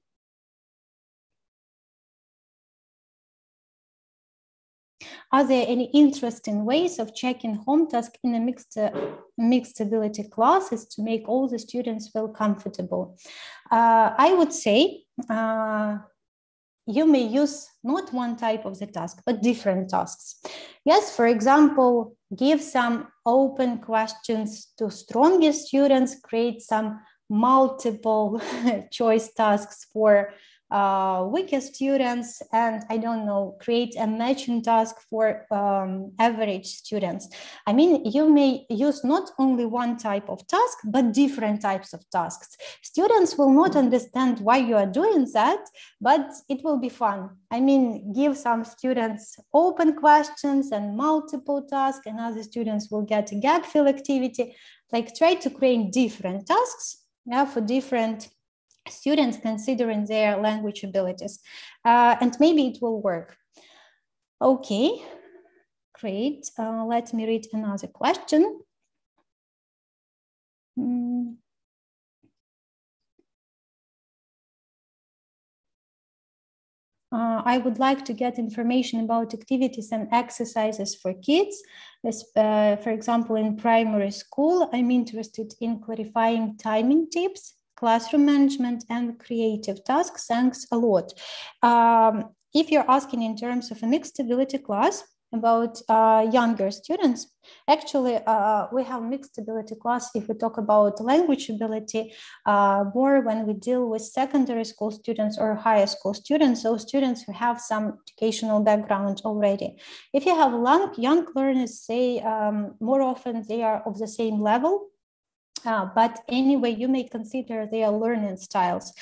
Are there any interesting ways of checking home task in a mixed ability classes to make all the students feel comfortable? I would say you may use not one type of the task, but different tasks. Yes, for example, give some open questions to stronger students, create some multiple choice tasks for weaker students, and I don't know, create a matching task for average students. I mean, you may use not only one type of task, but different types of tasks. Students will not understand why you are doing that, but it will be fun. I mean, give some students open questions and multiple tasks, and other students will get a gap fill activity. Like, try to create different tasks, yeah, for different students considering their language abilities, and maybe it will work. Okay, great. Let me read another question. I would like to get information about activities and exercises for kids. For example, in primary school, I'm interested in clarifying timing tips, classroom management, and creative tasks. Thanks a lot. If you're asking in terms of a mixed ability class about younger students, actually we have mixed ability class if we talk about language ability more when we deal with secondary school students or higher school students, so students who have some educational background already. If you have young learners, say more often they are of the same level. But anyway, you may consider their learning styles.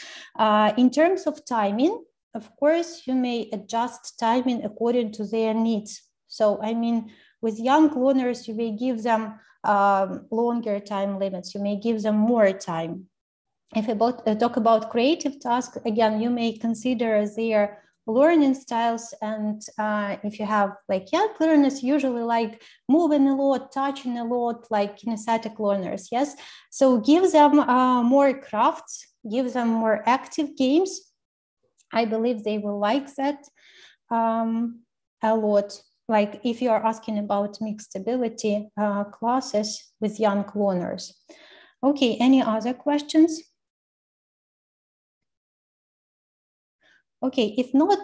In terms of timing, of course, you may adjust timing according to their needs. So, I mean, with young learners, you may give them longer time limits. You may give them more time. If we talk about creative tasks, again, you may consider their learning styles, and if you have like young learners, usually like moving a lot, touching a lot, like kinesthetic learners, yes. So give them more crafts, give them more active games. I believe they will like that a lot. Like if you are asking about mixed ability classes with young learners. Okay, any other questions? Okay, if not,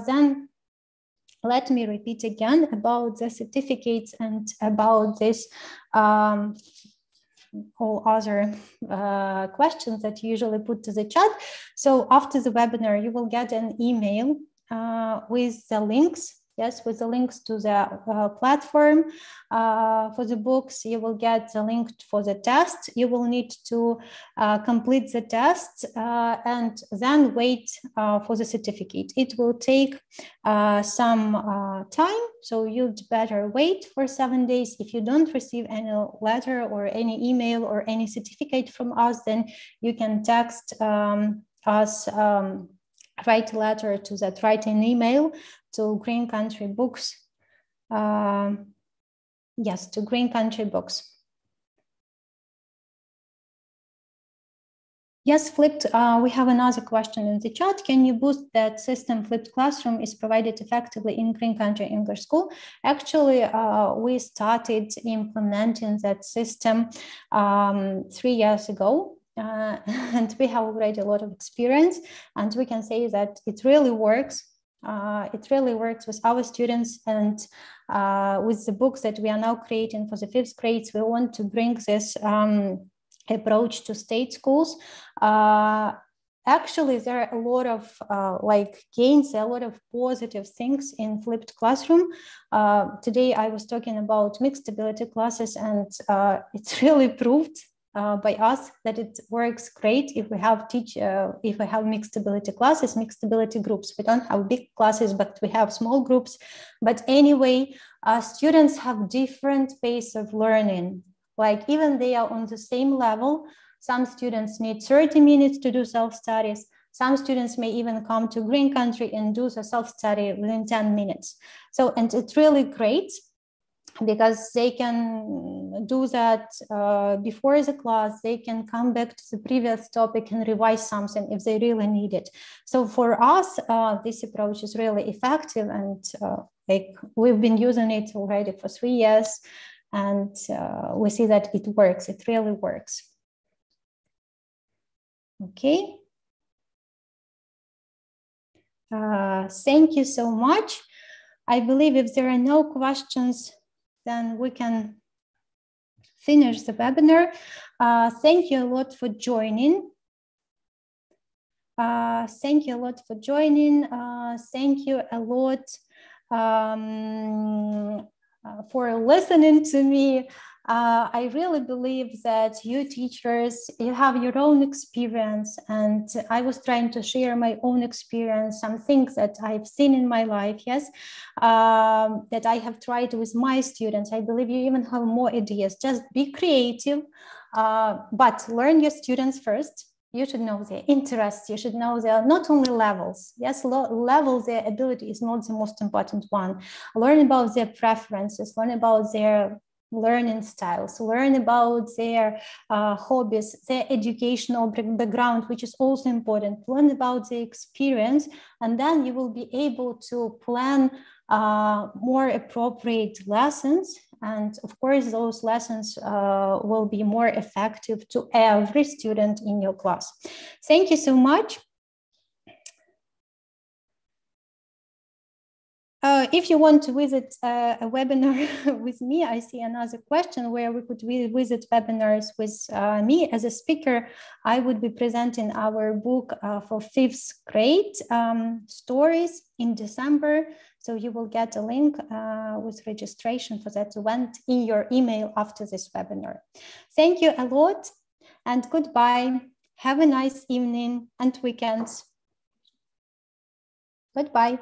then let me repeat again about the certificates and about this all other questions that you usually put to the chat. So after the webinar, you will get an email with the links. Yes, with the links to the platform. For the books, you will get the link for the test. You will need to complete the test and then wait for the certificate. It will take some time, so you'd better wait for 7 days. If you don't receive any letter or any email or any certificate from us, then you can text us write a letter to that, write an email to Green Country Books. Yes, to Green Country Books. Yes, flipped. We have another question in the chat. Can you boost that system? Flipped classroom is provided effectively in Green Country English School. Actually, we started implementing that system 3 years ago, and we have already a lot of experience. And we can say that it really works. It really works with our students, and with the books that we are now creating for the 5th grades. We want to bring this approach to state schools. Actually, there are a lot of gains, a lot of positive things in flipped classroom. Today, I was talking about mixed ability classes, and it's really proved by us that it works great if we have mixed ability classes, mixed ability groups. We don't have big classes, but we have small groups. But anyway, students have different pace of learning. Like even they are on the same level, some students need 30 minutes to do self-studies. Some students may even come to Green Country and do the self-study within 10 minutes. So, and it's really great because they can do that before the class. They can come back to the previous topic and revise something if they really need it. So for us, this approach is really effective, and we've been using it already for 3 years. And we see that it works. It really works. Okay. Thank you so much. I believe if there are no questions, then we can finish the webinar. Thank you a lot for joining. Thank you a lot for joining. Thank you a lot for listening to me. I really believe that you teachers, you have your own experience, and I was trying to share my own experience, some things that I've seen in my life, yes, that I have tried with my students. I believe you even have more ideas. Just be creative, but learn your students first. You should know their interests. You should know their not only levels. Yes, level, their ability is not the most important one. Learn about their preferences. Learn about their learning styles. Learn about their hobbies, their educational background, which is also important. Learn about their experience, and then you will be able to plan more appropriate lessons. And of course, those lessons will be more effective to every student in your class. Thank you so much. If you want to visit a webinar with me, I see another question where we could visit webinars with me as a speaker. I would be presenting our book for 5th grade, Stories, in December. So you will get a link with registration for that event in your email after this webinar. Thank you a lot and goodbye. Have a nice evening and weekends. Goodbye.